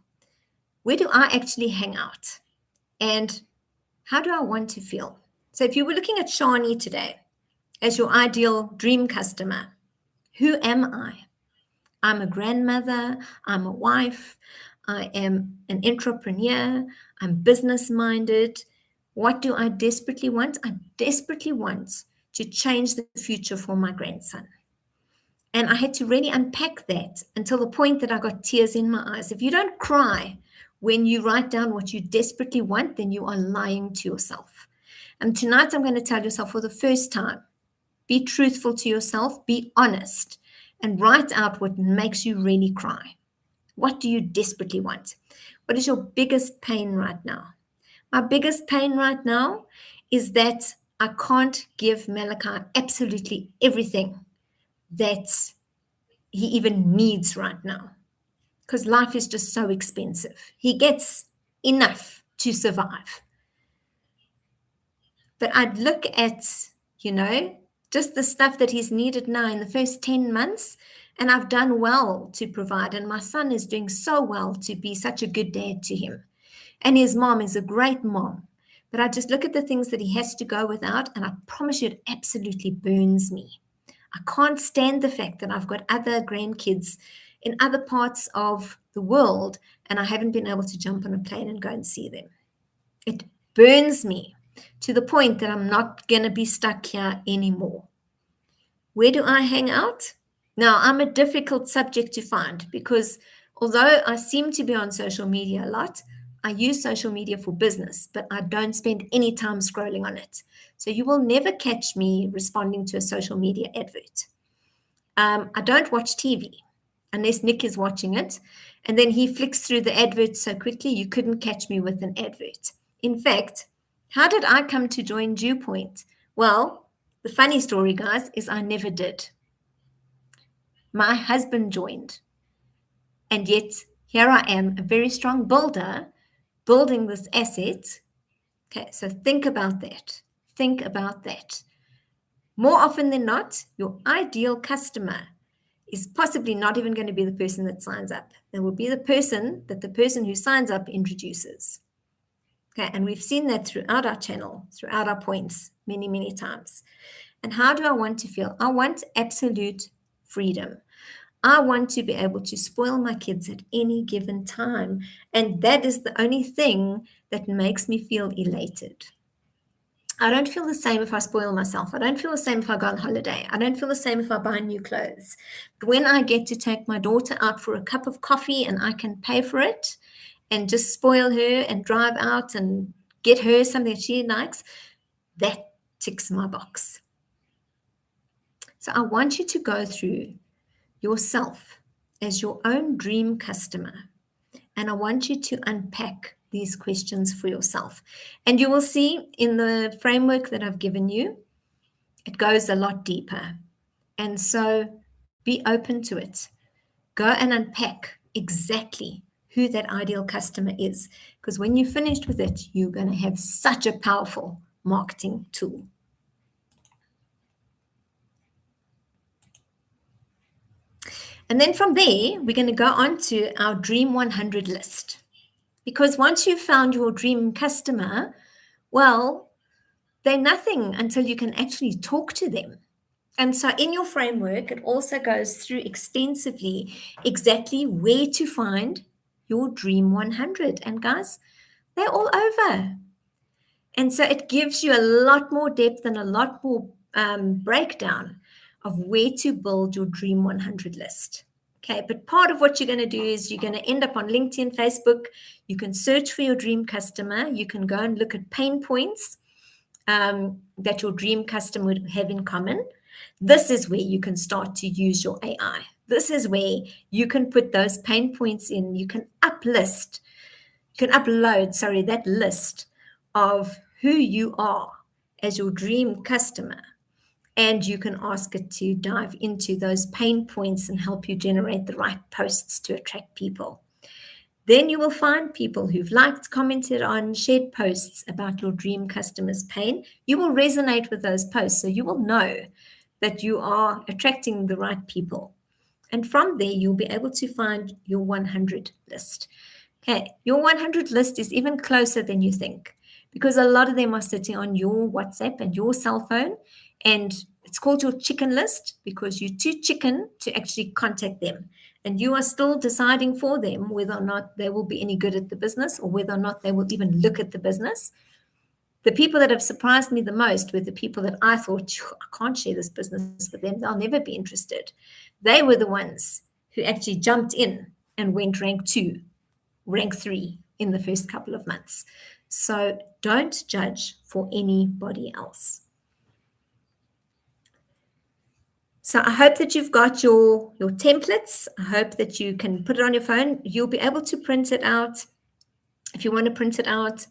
Where do I actually hang out? And how do I want to feel? So if you were looking at Shani today as your ideal dream customer, who am I? I'm a grandmother, I'm a wife, I am an entrepreneur, I'm business-minded. What do I desperately want? I desperately want to change the future for my grandson. And I had to really unpack that until the point that I got tears in my eyes. If you don't cry when you write down what you desperately want, then you are lying to yourself. And tonight I'm going to tell yourself for the first time, be truthful to yourself, be honest, and write out what makes you really cry. What do you desperately want? What is your biggest pain right now? My biggest pain right now is that I can't give Malachi absolutely everything that he even needs right now, because life is just so expensive. He gets enough to survive. But I'd look at, just the stuff that he's needed now in the first 10 months, and I've done well to provide, and my son is doing so well to be such a good dad to him. And his mom is a great mom. But I just look at the things that he has to go without, and I promise you it absolutely burns me. I can't stand the fact that I've got other grandkids in other parts of the world and I haven't been able to jump on a plane and go and see them. It burns me to the point that I'm not going to be stuck here anymore. Where do I hang out? Now, I'm a difficult subject to find because although I seem to be on social media a lot, I use social media for business, but I don't spend any time scrolling on it. So you will never catch me responding to a social media advert. I don't watch TV unless Nick is watching it. And then he flicks through the adverts so quickly, you couldn't catch me with an advert. In fact, how did I come to join Dewpoint? Well, the funny story, guys, is I never did. My husband joined. And yet, here I am, a very strong builder, building this asset. Okay, so think about that. Think about that. More often than not, your ideal customer is possibly not even going to be the person that signs up. They will be the person that the person who signs up introduces. Okay, and we've seen that throughout our channel, throughout our points, many, many times. And how do I want to feel? I want absolute freedom. I want to be able to spoil my kids at any given time. And that is the only thing that makes me feel elated. I don't feel the same if I spoil myself. I don't feel the same if I go on holiday. I don't feel the same if I buy new clothes. But when I get to take my daughter out for a cup of coffee and I can pay for it and just spoil her and drive out and get her something she likes, that ticks my box. So I want you to go through yourself as your own dream customer. And I want you to unpack these questions for yourself. And you will see in the framework that I've given you, it goes a lot deeper. And so be open to it. Go and unpack exactly who that ideal customer is. Because when you're finished with it, you're going to have such a powerful marketing tool. And then from there, we're going to go on to our Dream 100 list. Because once you've found your dream customer, well, they're nothing until you can actually talk to them. And so in your framework, it also goes through extensively exactly where to find your Dream 100. And guys, they're all over. And so it gives you a lot more depth and a lot more breakdown of where to build your Dream 100 list. Okay, but part of what you're going to do is you're going to end up on LinkedIn, Facebook. You can search for your dream customer. You can go and look at pain points that your dream customer would have in common. This is where you can start to use your AI. This is where you can put those pain points in. You can upload that list of who you are as your dream customer. And you can ask it to dive into those pain points and help you generate the right posts to attract people. Then you will find people who've liked, commented on, shared posts about your dream customer's pain. You will resonate with those posts, so you will know that you are attracting the right people. And from there, you'll be able to find your 100 list. Okay, your 100 list is even closer than you think because a lot of them are sitting on your WhatsApp and your cell phone, and it's called your chicken list because you're too chicken to actually contact them. And you are still deciding for them whether or not they will be any good at the business or whether or not they will even look at the business. The people that have surprised me the most were the people that I thought, I can't share this business with them. They'll never be interested. They were the ones who actually jumped in and went rank 2, rank 3 in the first couple of months. So don't judge for anybody else. So I hope that you've got your templates. I hope that you can put it on your phone. You'll be able to print it out if you want to print it out,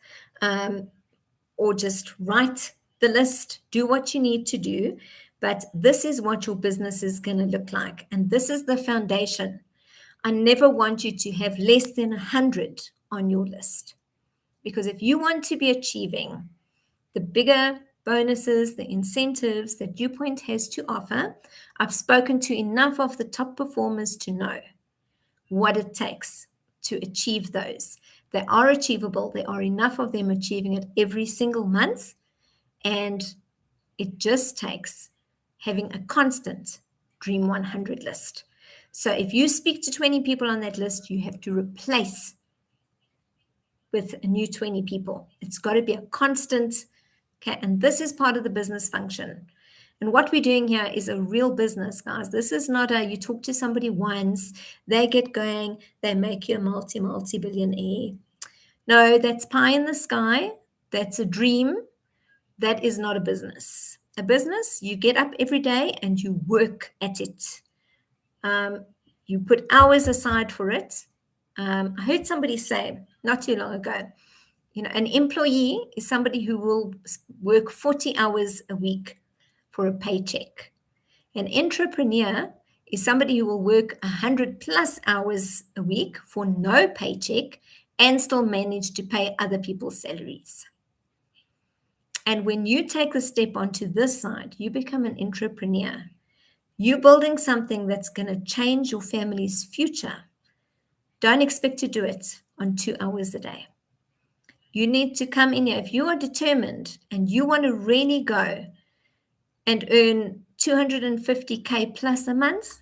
or just write the list, do what you need to do. But this is what your business is going to look like. And this is the foundation. I never want you to have less than 100 on your list. Because if you want to be achieving the bigger bonuses, the incentives that Dewpoint has to offer, I've spoken to enough of the top performers to know what it takes to achieve those. They are achievable. There are enough of them achieving it every single month. And it just takes having a constant Dream 100 list. So if you speak to 20 people on that list, you have to replace with a new 20 people. It's got to be a constant. Okay. And this is part of the business function. And what we're doing here is a real business, guys. This is not you talk to somebody once, they get going, they make you a multi-billionaire. No, that's pie in the sky. That's a dream. That is not a business. A business, you get up every day and you work at it. You put hours aside for it. I heard somebody say not too long ago, an employee is somebody who will work 40 hours a week for a paycheck. An entrepreneur is somebody who will work 100+ hours a week for no paycheck and still manage to pay other people's salaries. And when you take the step onto this side, you become an entrepreneur. You're building something that's going to change your family's future. Don't expect to do it on 2 hours a day. You need to come in here. If you are determined and you want to really go and earn 250K plus a month,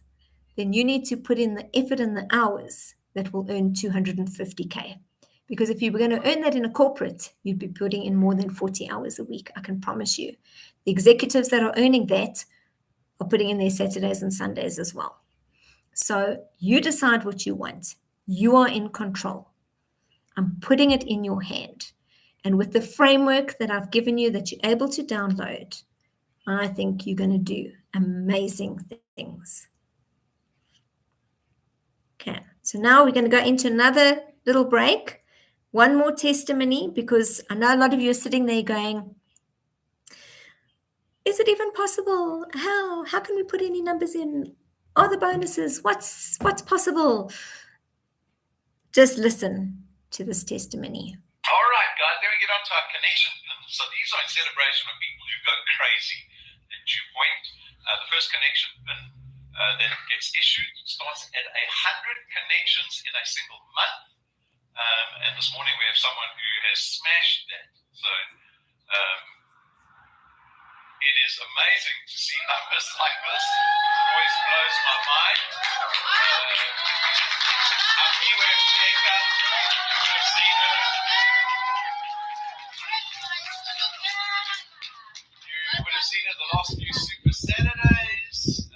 then you need to put in the effort and the hours that will earn 250K. Because if you were going to earn that in a corporate, you'd be putting in more than 40 hours a week, I can promise you. The executives that are earning that are putting in their Saturdays and Sundays as well. So you decide what you want. You are in control. I'm putting it in your hand. And with the framework that I've given you that you're able to download, I think you're going to do amazing things. Okay, so now we're going to go into another little break. One more testimony, because I know a lot of you are sitting there going, is it even possible? How can we put any numbers in? Are the bonuses? What's possible? Just listen to this testimony. All right, guys, then we get on to our connection pins. So these are in celebration of people who go crazy at Dew Point. The first connection pin that gets issued starts at 100 connections in a single month. And this morning we have someone who has smashed that. So it is amazing to see numbers like this. It always blows my mind. Beware cheque. I've seen it. You would have seen it the last few Super Saturdays.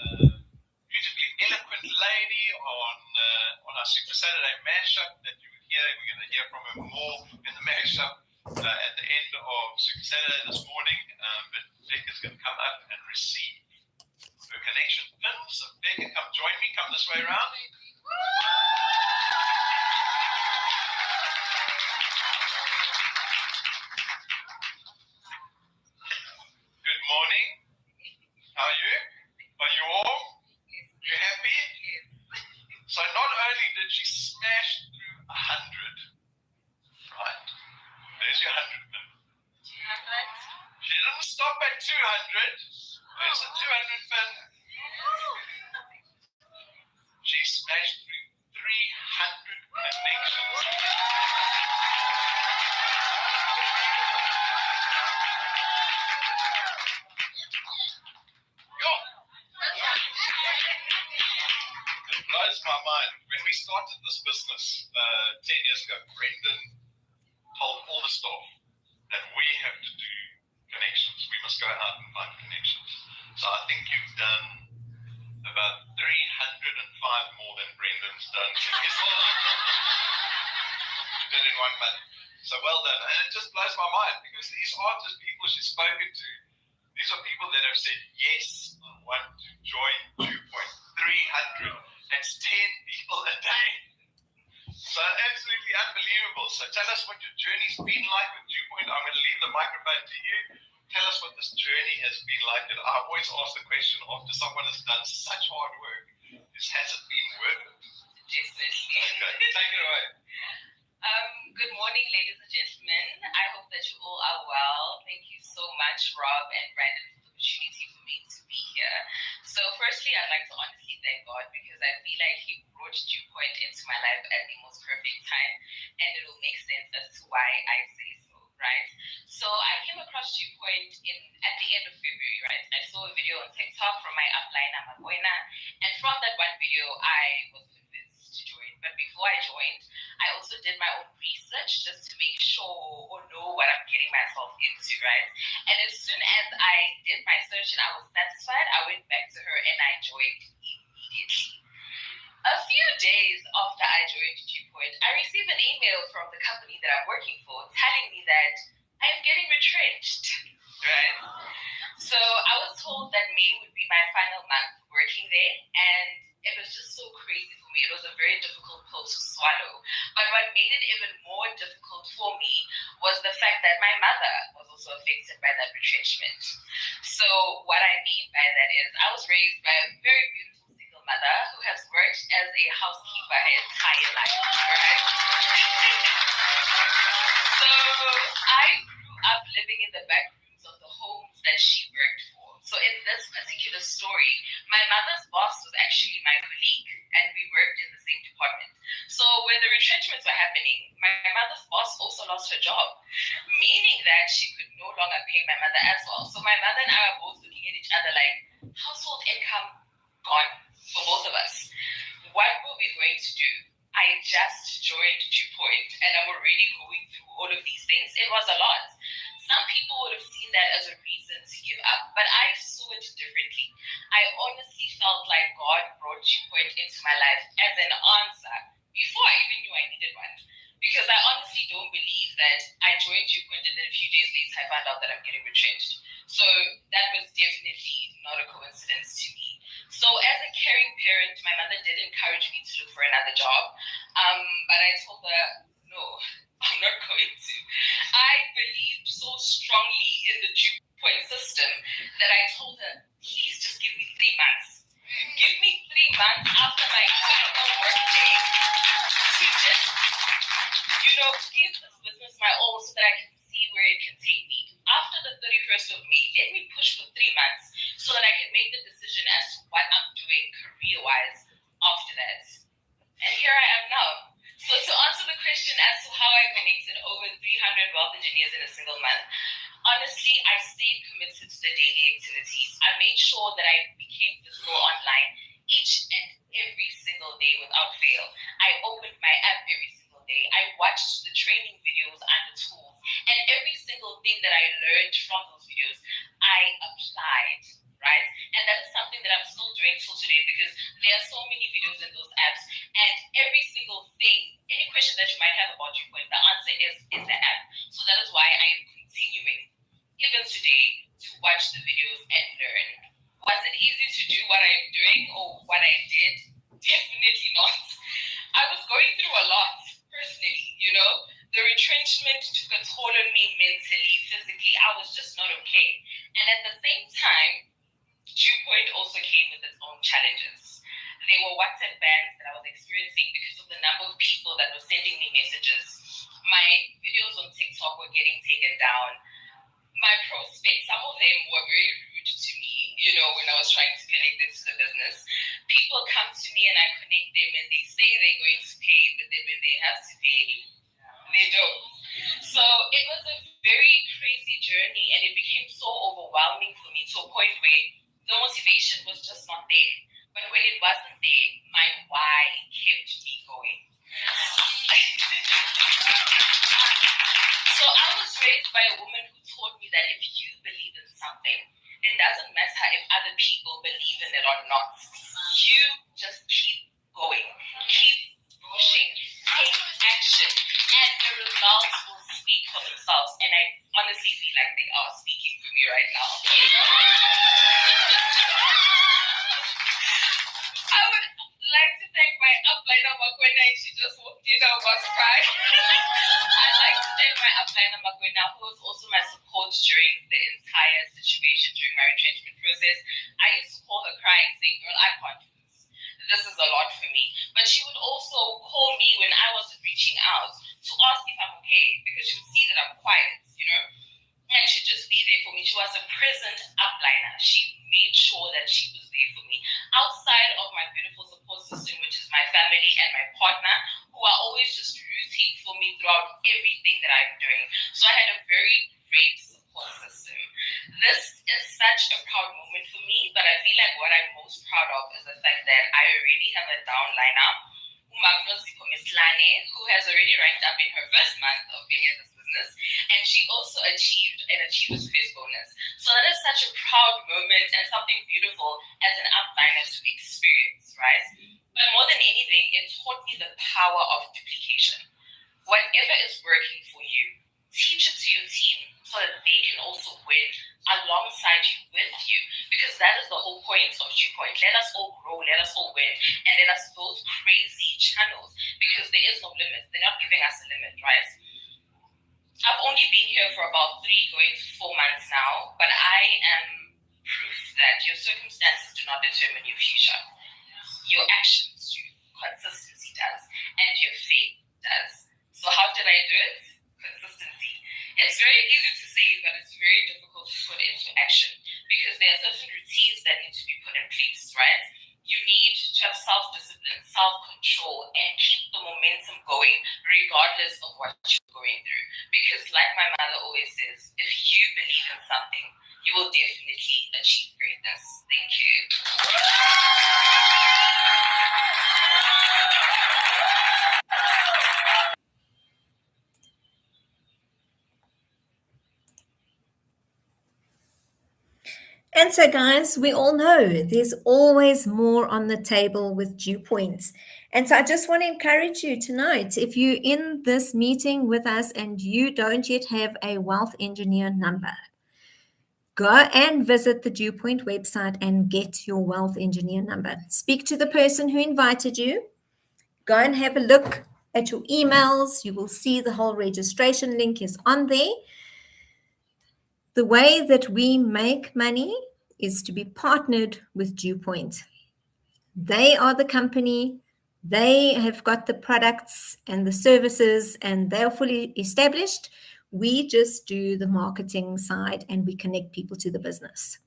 Beautifully eloquent lady on our Super Saturday mashup that you would hear. We're going to hear from her more in the mashup at the end of Super Saturday this morning. But Becca's going to come up and receive her connection pin. So Becca, come join me. Come this way around. Good morning. How are you? Are you warm? You happy? So not only did she smash through 100, right? There's your 100 pin. She didn't stop at 200. There's a 200 pin. She smashed through 300 connections. It blows my mind. When we started this business 10 years ago, Brendan told all the staff that we have to do connections. We must go out and find connections. So I think you've done about 305 more than Brendan's done. You did in 1 month. So well done. And it just blows my mind because these aren't just people she's spoken to. These are people that have said, yes, I want to join Dew Point. 300. That's 10 people a day. So absolutely unbelievable. So tell us what your journey's been like with Dew Point. I'm going to leave the microphone to you. Tell us what this journey has been like. And I always ask the question after someone has done such hard work, has it been worth it? Definitely. Okay, take it away. Good morning, ladies and gentlemen. I hope that you all are well. Thank you so much, Rob and Brandon, for the opportunity for me to be here. So firstly, I'd like to honestly thank God because I feel like He brought Dew Point into my life at the most perfect time, and it will make sense as to why I say so, right? So I came across Dew Point at the end of February, right? I saw a video on TikTok from my upline, Amagoina, and from that one video, I was convinced to join. But before I joined, I also did my own research just to make sure or know what I'm getting myself into, right? And as soon as I did my search and I was satisfied, I went back to her and I joined immediately. A few days after I joined Dew Point, I received an email from the company that I'm working for telling me that I'm getting retrenched, right? So I was told that May would be my final month working there, and it was just so crazy for me. It was a very difficult pill to swallow. But what made it even more difficult for me was the fact that my mother was also affected by that retrenchment. So what I mean by that is I was raised by a very beautiful single mother who has worked as a housekeeper her entire life, right? So I grew up living in the back rooms of the homes that she worked for. So in this particular story, my mother's boss was actually my colleague, and we worked in the same department. So when the retrenchments were happening, my mother's boss also lost her job, meaning that she could no longer pay my mother as well. So my mother and I were both looking at each other like, household income gone for both of us. What were we going to do? I just joined Dew Point and I'm already going through all of these things. It was a lot. Some people would have seen that as a reason to give up, but I saw it differently. I honestly felt like God brought Dew Point into my life as an answer before I even knew I needed one. Because I honestly don't believe that I joined Dew Point and then a few days later I found out that I'm getting retrenched. So that was definitely not a coincidence to me. So as a caring parent, my mother did encourage me to look for another job. But I told her, no, I'm not going to. I believed so strongly in the Dew Point system that I told her, please just give me 3 months. Give me 3 months after my final work day to just, give this business my all so that I can see where it can take me. After the 31st of May, let me push for 3 months so that I can make the decision as to what I'm doing career-wise after that. And here I am now. So to answer the question as to how I connected over 300 wealth engineers in a single month, honestly, I stayed committed to the daily activities. I made sure that I became visible online each and every single day without fail. I opened my app every single day. I watched the training videos and the tools. And every single thing that I learned from those videos, I applied, right? And that is something that I'm still doing till today because there are so many videos in those apps. And every single thing, any question that you might have about Dew Point, the answer is the app. So that is why I am continuing, even today, to watch the videos and learn. Was it easy to do what I'm doing or what I did? Definitely not. I was going through a lot personally, The retrenchment took a toll on me mentally, physically. I was just not okay. And at the same time, Dew Point also came with its own challenges. There were WhatsApp bans that I was experiencing because of the number of people that were sending me messages. My videos on TikTok were getting taken down. My prospects, some of them were very rude to me, when I was trying to connect them to the business. People come to me and I connect them and they say they're going to pay, but then when they have to pay, they don't. So it was a very crazy journey and it became so overwhelming for me to a point where the motivation was just not there. But when it wasn't there, my why kept me going. So I was raised by a woman who taught me that if you believe in something, it doesn't matter if other people believe in it or not. You just keep going, keep pushing, take action, and the results will speak for themselves. And I honestly feel like they are speaking for me right now. I would like to thank my upline Amakwena. She just walked in, I was crying. I'd like to thank my upline Amakwena, who was also my support during the entire situation during my retrenchment process. I used to call her crying, saying, girl, I can't do this. This is a lot for me. But she would also call me when I wasn't reaching out to ask if I'm okay, because she would see that I'm quiet, and she'd just be there for me. She was a present upliner. She made sure that she was there for me. outside of my beautiful support system, which is my family and my partner, who are always just rooting for me throughout everything that I'm doing. So I had a very great support system. This is such a proud moment for me, but I feel like what I'm most proud of is the fact that I already have a downliner, who has already ranked up in her first month of being in this business, and she also achieved an Achievers First bonus. So that is such a proud moment and something beautiful as an upliner to experience, right? But more than anything, it taught me the power of duplication. Whatever is working for you, teach it to your team so that they can also win alongside you, with you, because that is the whole point of Viewpoint. Let us all grow, let us all win, and let us build crazy channels, because there is no limit. They're not giving us a limit, right? I've only been here for about 3 going to 4 months now, but I am proof that your circumstances do not determine your future. Your actions do, consistency does, and your faith does. So how did I do it? Consistency. It's very easy to say, but it's very difficult to put into action, because there are certain routines that need to be put in place, right? You need to have self-discipline, self-control, and keep the momentum going regardless of what you're going through. Because like my mother always says, if you believe in something, you will definitely achieve greatness. Thank you. And so, guys, we all know there's always more on the table with Viewpoint. And so I just want to encourage you tonight, if you're in this meeting with us and you don't yet have a wealth engineer number, go and visit the Viewpoint website and get your wealth engineer number. Speak to the person who invited you. Go and have a look at your emails. You will see the whole registration link is on there. The way that we make money is to be partnered with Viewpoint. They are the company. They have got the products and the services, and they're fully established. We just do the marketing side and we connect people to the business.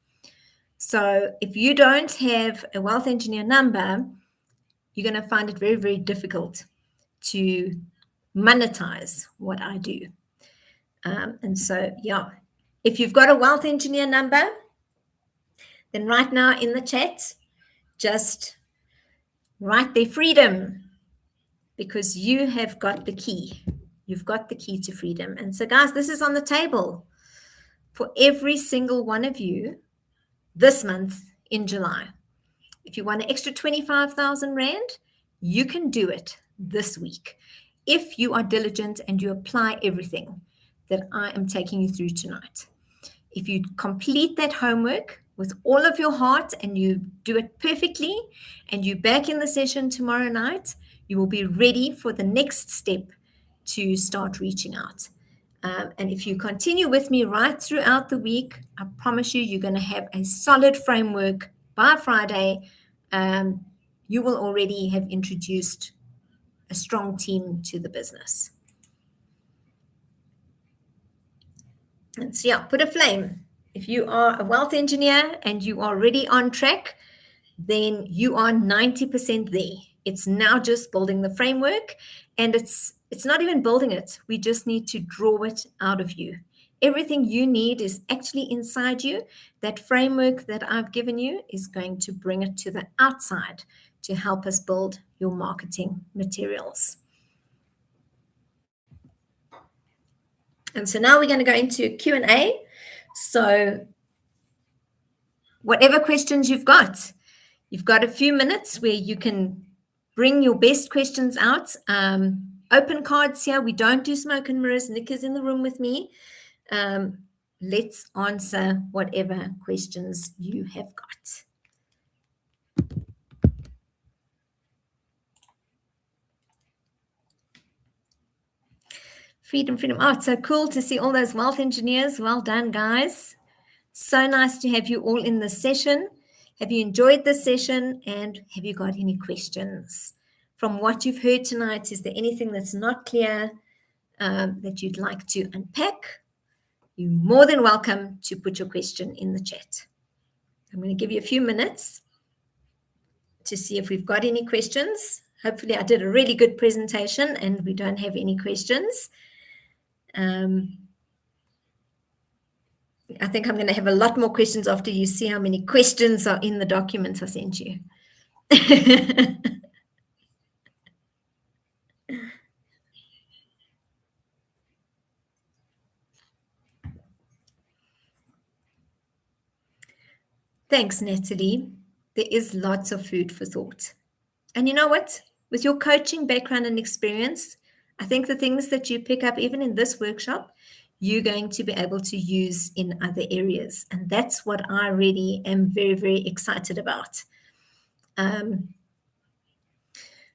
So if you don't have a wealth engineer number, you're going to find it very, very difficult to monetize what I do. And so, yeah, if you've got a wealth engineer number, then right now in the chat, just write their freedom, because you have got the key. You've got the key to freedom. And so, guys, this is on the table for every single one of you this month in July. If you want an extra 25,000 Rand, you can do it this week if you are diligent and you apply everything that I am taking you through tonight. If you complete that homework with all of your heart and you do it perfectly, and you're back in the session tomorrow night, you will be ready for the next step to start reaching out. And if you continue with me right throughout the week, I promise you, you're going to have a solid framework by Friday. You will already have introduced a strong team to the business. And so, yeah, put a flame. If you are a wealth engineer and you are already on track, then you are 90% there. It's now just building the framework, and it's not even building it. We just need to draw it out of you. Everything you need is actually inside you. That framework that I've given you is going to bring it to the outside to help us build your marketing materials. And so now we're going to go into Q&A. So whatever questions you've got a few minutes where you can bring your best questions out. Open cards here. We don't do smoke and mirrors. Nick is in the room with me. Let's answer whatever questions you have got. Freedom. Oh, it's so cool to see all those wealth engineers. Well done, guys. So nice to have you all in this session. Have you enjoyed this session, and have you got any questions? From what you've heard tonight, is there anything that's not clear that you'd like to unpack? You're more than welcome to put your question in the chat. I'm going to give you a few minutes. to see if we've got any questions. Hopefully I did a really good presentation and we don't have any questions. I think I'm going to have a lot more questions after you see how many questions are in the documents I sent you. Thanks, Natalie. There is lots of food for thought. And you know what? With your coaching background and experience, I think the things that you pick up, even in this workshop, you're going to be able to use in other areas. And that's what I really am very, very excited about.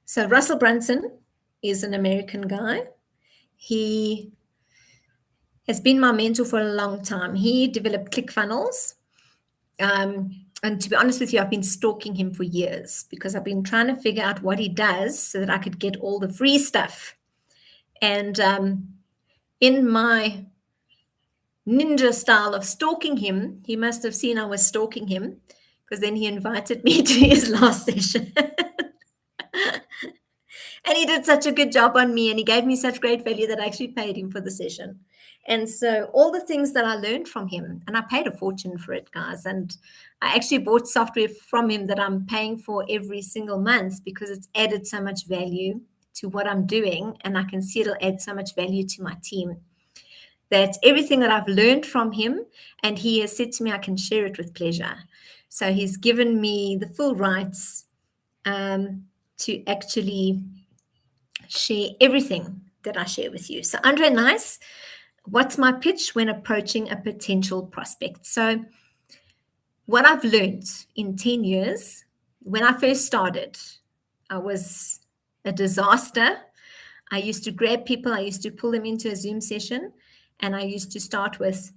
So Russell Brunson is an American guy. He has been my mentor for a long time. He developed ClickFunnels. And to be honest with you, I've been stalking him for years because I've been trying to figure out what he does so that I could get all the free stuff. And in my ninja style of stalking him, he must have seen I was stalking him because then he invited me to his last session. And he did such a good job on me and he gave me such great value that I actually paid him for the session. And so all the things that I learned from him, and I paid a fortune for it, guys. And I actually bought software from him that I'm paying for every single month because it's added so much value to what I'm doing. And I can see it'll add so much value to my team. That everything that I've learned from him, and he has said to me, I can share it with pleasure. So he's given me the full rights to actually share everything that I share with you. So Andre, nice. What's my pitch when approaching a potential prospect? So what I've learned in 10 years, when I first started, I was a disaster. I used to grab people, I used to pull them into a Zoom session, and I used to start with,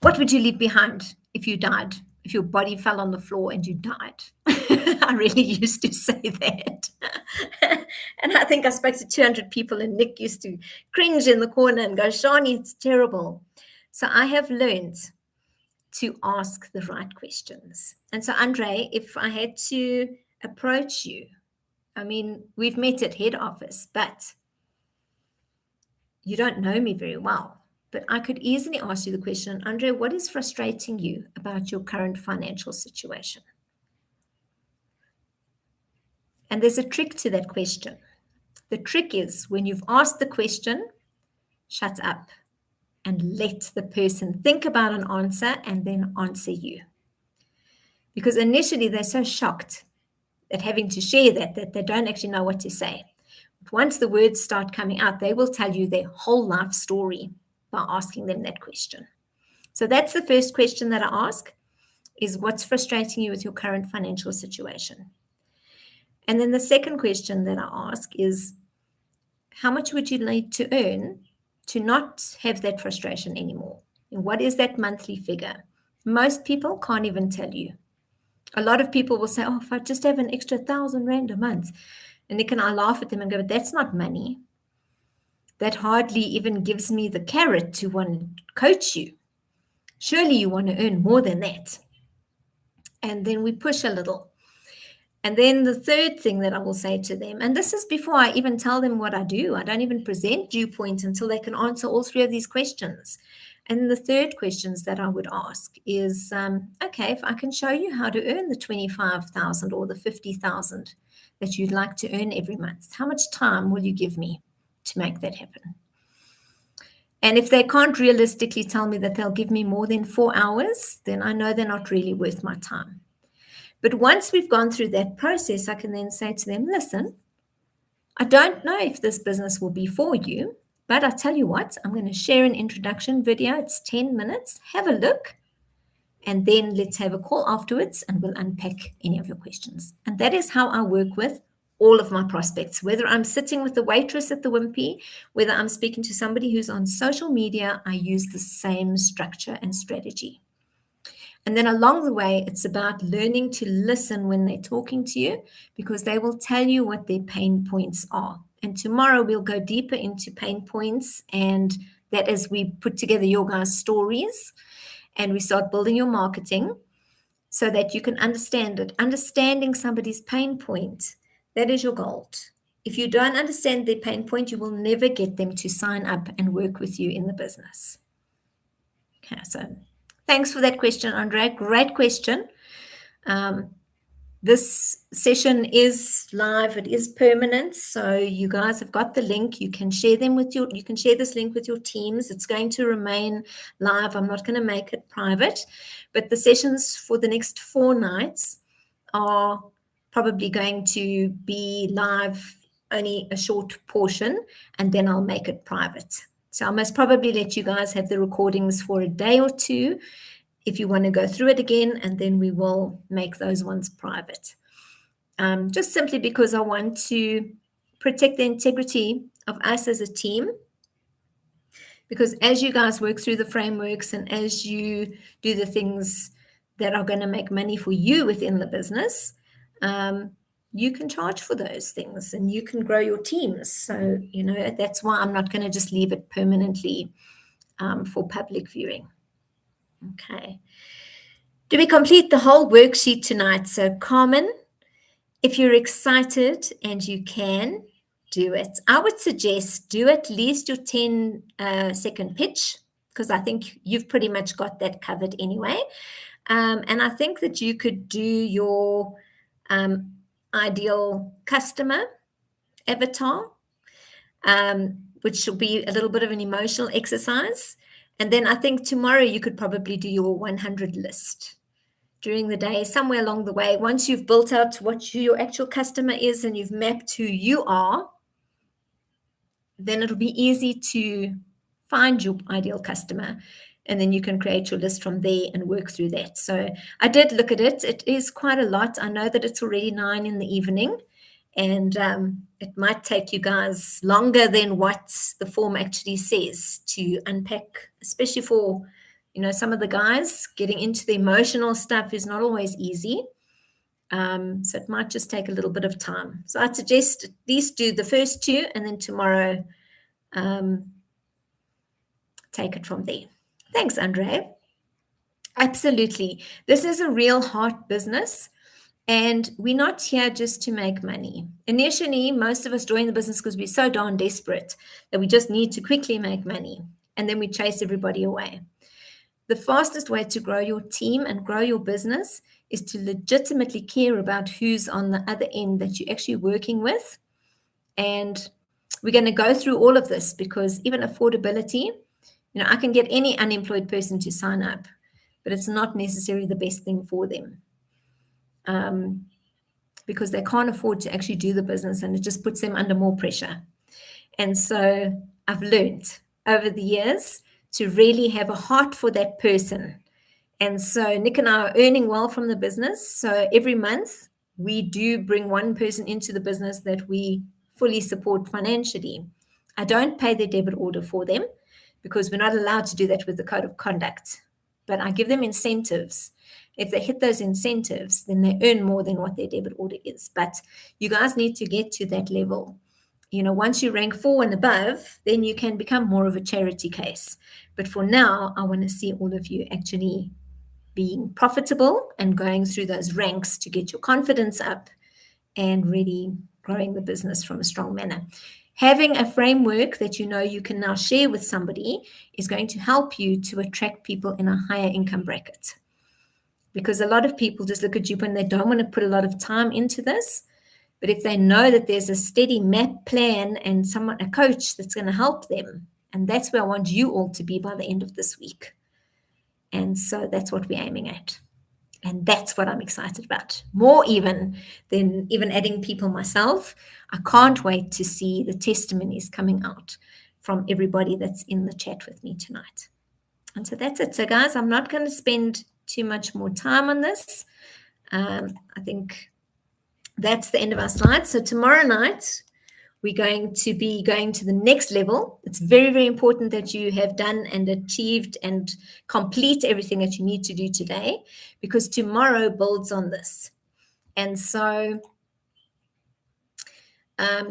what would you leave behind if you died? If your body fell on the floor and you died? I really used to say that. And I think I spoke to 200 people and Nick used to cringe in the corner and go, Shani, it's terrible. So I have learned to ask the right questions. And so Andre, if I had to approach you, I mean, we've met at head office, but you don't know me very well. But I could easily ask you the question, Andre, what is frustrating you about your current financial situation? And there's a trick to that question. The trick is when you've asked the question, shut up and let the person think about an answer and then answer you. Because initially they're so shocked at having to share that they don't actually know what to say. But once the words start coming out, they will tell you their whole life story by asking them that question. So that's the first question that I ask is what's frustrating you with your current financial situation? And then the second question that I ask is how much would you need to earn to not have that frustration anymore? And what is that monthly figure? Most people can't even tell you. A lot of people will say, oh, if I just have an extra 1,000 Rand a month. And then I laugh at them and go, but that's not money. That hardly even gives me the carrot to want to coach you. Surely you want to earn more than that. And then we push a little. And then the third thing that I will say to them, and this is before I even tell them what I do, I don't even present Dew Point until they can answer all three of these questions. And the third questions that I would ask is, okay, if I can show you how to earn the 25,000 or the 50,000 that you'd like to earn every month, how much time will you give me to make that happen? And if they can't realistically tell me that they'll give me more than 4 hours, then I know they're not really worth my time. But once we've gone through that process, I can then say to them, listen, I don't know if this business will be for you, but I tell you what, I'm going to share an introduction video. It's 10 minutes. Have a look. And then let's have a call afterwards and we'll unpack any of your questions. And that is how I work with all of my prospects, whether I'm sitting with the waitress at the Wimpy, whether I'm speaking to somebody who's on social media, I use the same structure and strategy. And then along the way, it's about learning to listen when they're talking to you because they will tell you what their pain points are. And tomorrow we'll go deeper into pain points, and that as we put together your guys' stories and we start building your marketing. so that you can understand it. Understanding somebody's pain point, that is your gold. If you don't understand their pain point, you will never get them to sign up and work with you in the business. Okay, so thanks for that question, Andre. Great question. This session is live. It is permanent. So you guys have got the link. You can share you can share this link with your teams. It's going to remain live. I'm not going to make it private, but the sessions for the next 4 nights are probably going to be live, only a short portion, and then I'll make it private. So I must probably let you guys have the recordings for a day or two if you want to go through it again, and then we will make those ones private. Just simply because I want to protect the integrity of us as a team. Because as you guys work through the frameworks and as you do the things that are going to make money for you within the business, you can charge for those things and you can grow your teams. So, that's why I'm not going to just leave it permanently for public viewing. Okay. Do we complete the whole worksheet tonight? So, Carmen, if you're excited and you can, do it. I would suggest do at least your 10-second pitch, because I think you've pretty much got that covered anyway. And I think that you could do your ideal customer avatar, which will be a little bit of an emotional exercise. And then I think tomorrow you could probably do your 100 list during the day, somewhere along the way. Once you've built out what your actual customer is and you've mapped who you are, then it'll be easy to find your ideal customer. And then you can create your list from there and work through that. So I did look at it. It is quite a lot. I know that it's already 9 in the evening. And it might take you guys longer than what the form actually says to unpack, especially for, some of the guys. Getting into the emotional stuff is not always easy. So it might just take a little bit of time. So I'd suggest at least do the first 2 and then tomorrow take it from there. Thanks, Andre. Absolutely. This is a real heart business. And we're not here just to make money. Initially, most of us join the business because we're so darn desperate that we just need to quickly make money. And then we chase everybody away. The fastest way to grow your team and grow your business is to legitimately care about who's on the other end that you're actually working with. And we're going to go through all of this because even affordability, I can get any unemployed person to sign up, but it's not necessarily the best thing for them. Because they can't afford to actually do the business and it just puts them under more pressure. And so I've learned over the years to really have a heart for that person. And so Nick and I are earning well from the business. So every month we do bring one person into the business that we fully support financially. I don't pay their debit order for them because we're not allowed to do that with the code of conduct, but I give them incentives. If they hit those incentives, then they earn more than what their debit order is. But you guys need to get to that level. Once you rank 4 and above, then you can become more of a charity case. But for now, I want to see all of you actually being profitable and going through those ranks to get your confidence up and really growing the business from a strong manner. Having a framework that you can now share with somebody is going to help you to attract people in a higher income bracket. Because a lot of people just look at you and they don't want to put a lot of time into this. But if they know that there's a steady map plan and a coach that's going to help them, and that's where I want you all to be by the end of this week. And so that's what we're aiming at. And that's what I'm excited about. More even than even adding people myself. I can't wait to see the testimonies coming out from everybody that's in the chat with me tonight. And so that's it. So guys, I'm not going to spend too much more time on this. I think that's the end of our slides. So tomorrow night, we're going to be going to the next level. It's very, very important that you have done and achieved and complete everything that you need to do today, because tomorrow builds on this. And so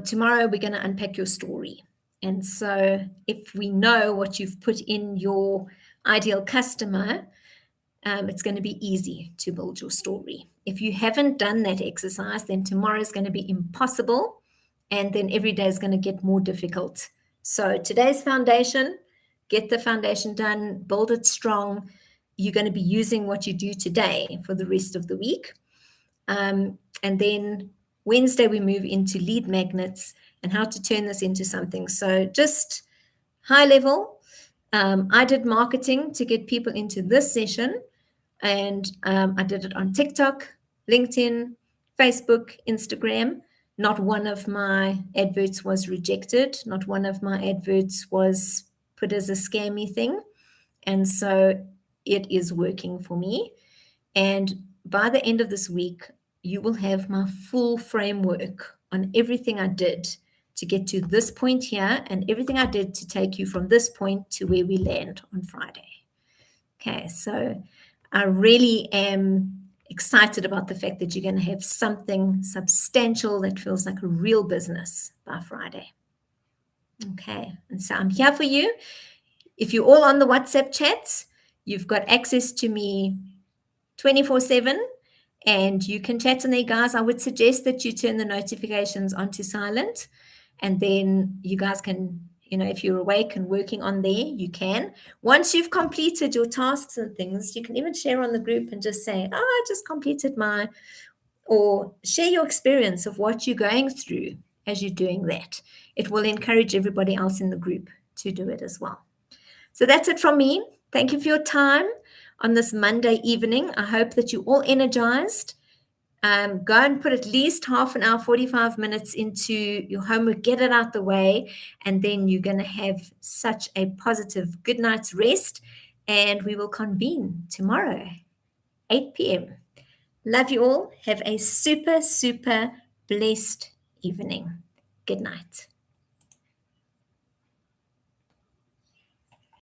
tomorrow we're going to unpack your story. And so if we know what you've put in your ideal customer, it's going to be easy to build your story. If you haven't done that exercise, then tomorrow is going to be impossible, and then every day is going to get more difficult. So today's foundation, get the foundation done, build it strong. You're going to be using what you do today for the rest of the week. And then Wednesday, we move into lead magnets and how to turn this into something. So just high level, I did marketing to get people into this session, and I did it on TikTok, LinkedIn, Facebook, Instagram. Not one of my adverts was rejected. Not one of my adverts was put as a scammy thing. And so it is working for me. And by the end of this week, you will have my full framework on everything I did to get to this point here and everything I did to take you from this point to where we land on Friday. Okay, so I really am excited about the fact that you're going to have something substantial that feels like a real business by Friday. Okay, and so I'm here for you. If you're all on the WhatsApp chats, you've got access to me 24/7, and you can chat in there, guys. I would suggest that you turn the notifications onto silent, and then you guys can, if you're awake and working on there, you can. Once you've completed your tasks and things, you can even share on the group and just say, oh, I just completed or share your experience of what you're going through as you're doing that. It will encourage everybody else in the group to do it as well. So that's it from me. Thank you for your time on this Monday evening. I hope that you're all energized. Go and put at least half an hour, 45 minutes into your homework, get it out the way, and then you're going to have such a positive good night's rest, and we will convene tomorrow, 8 p.m. Love you all. Have a super, super blessed evening. Good night.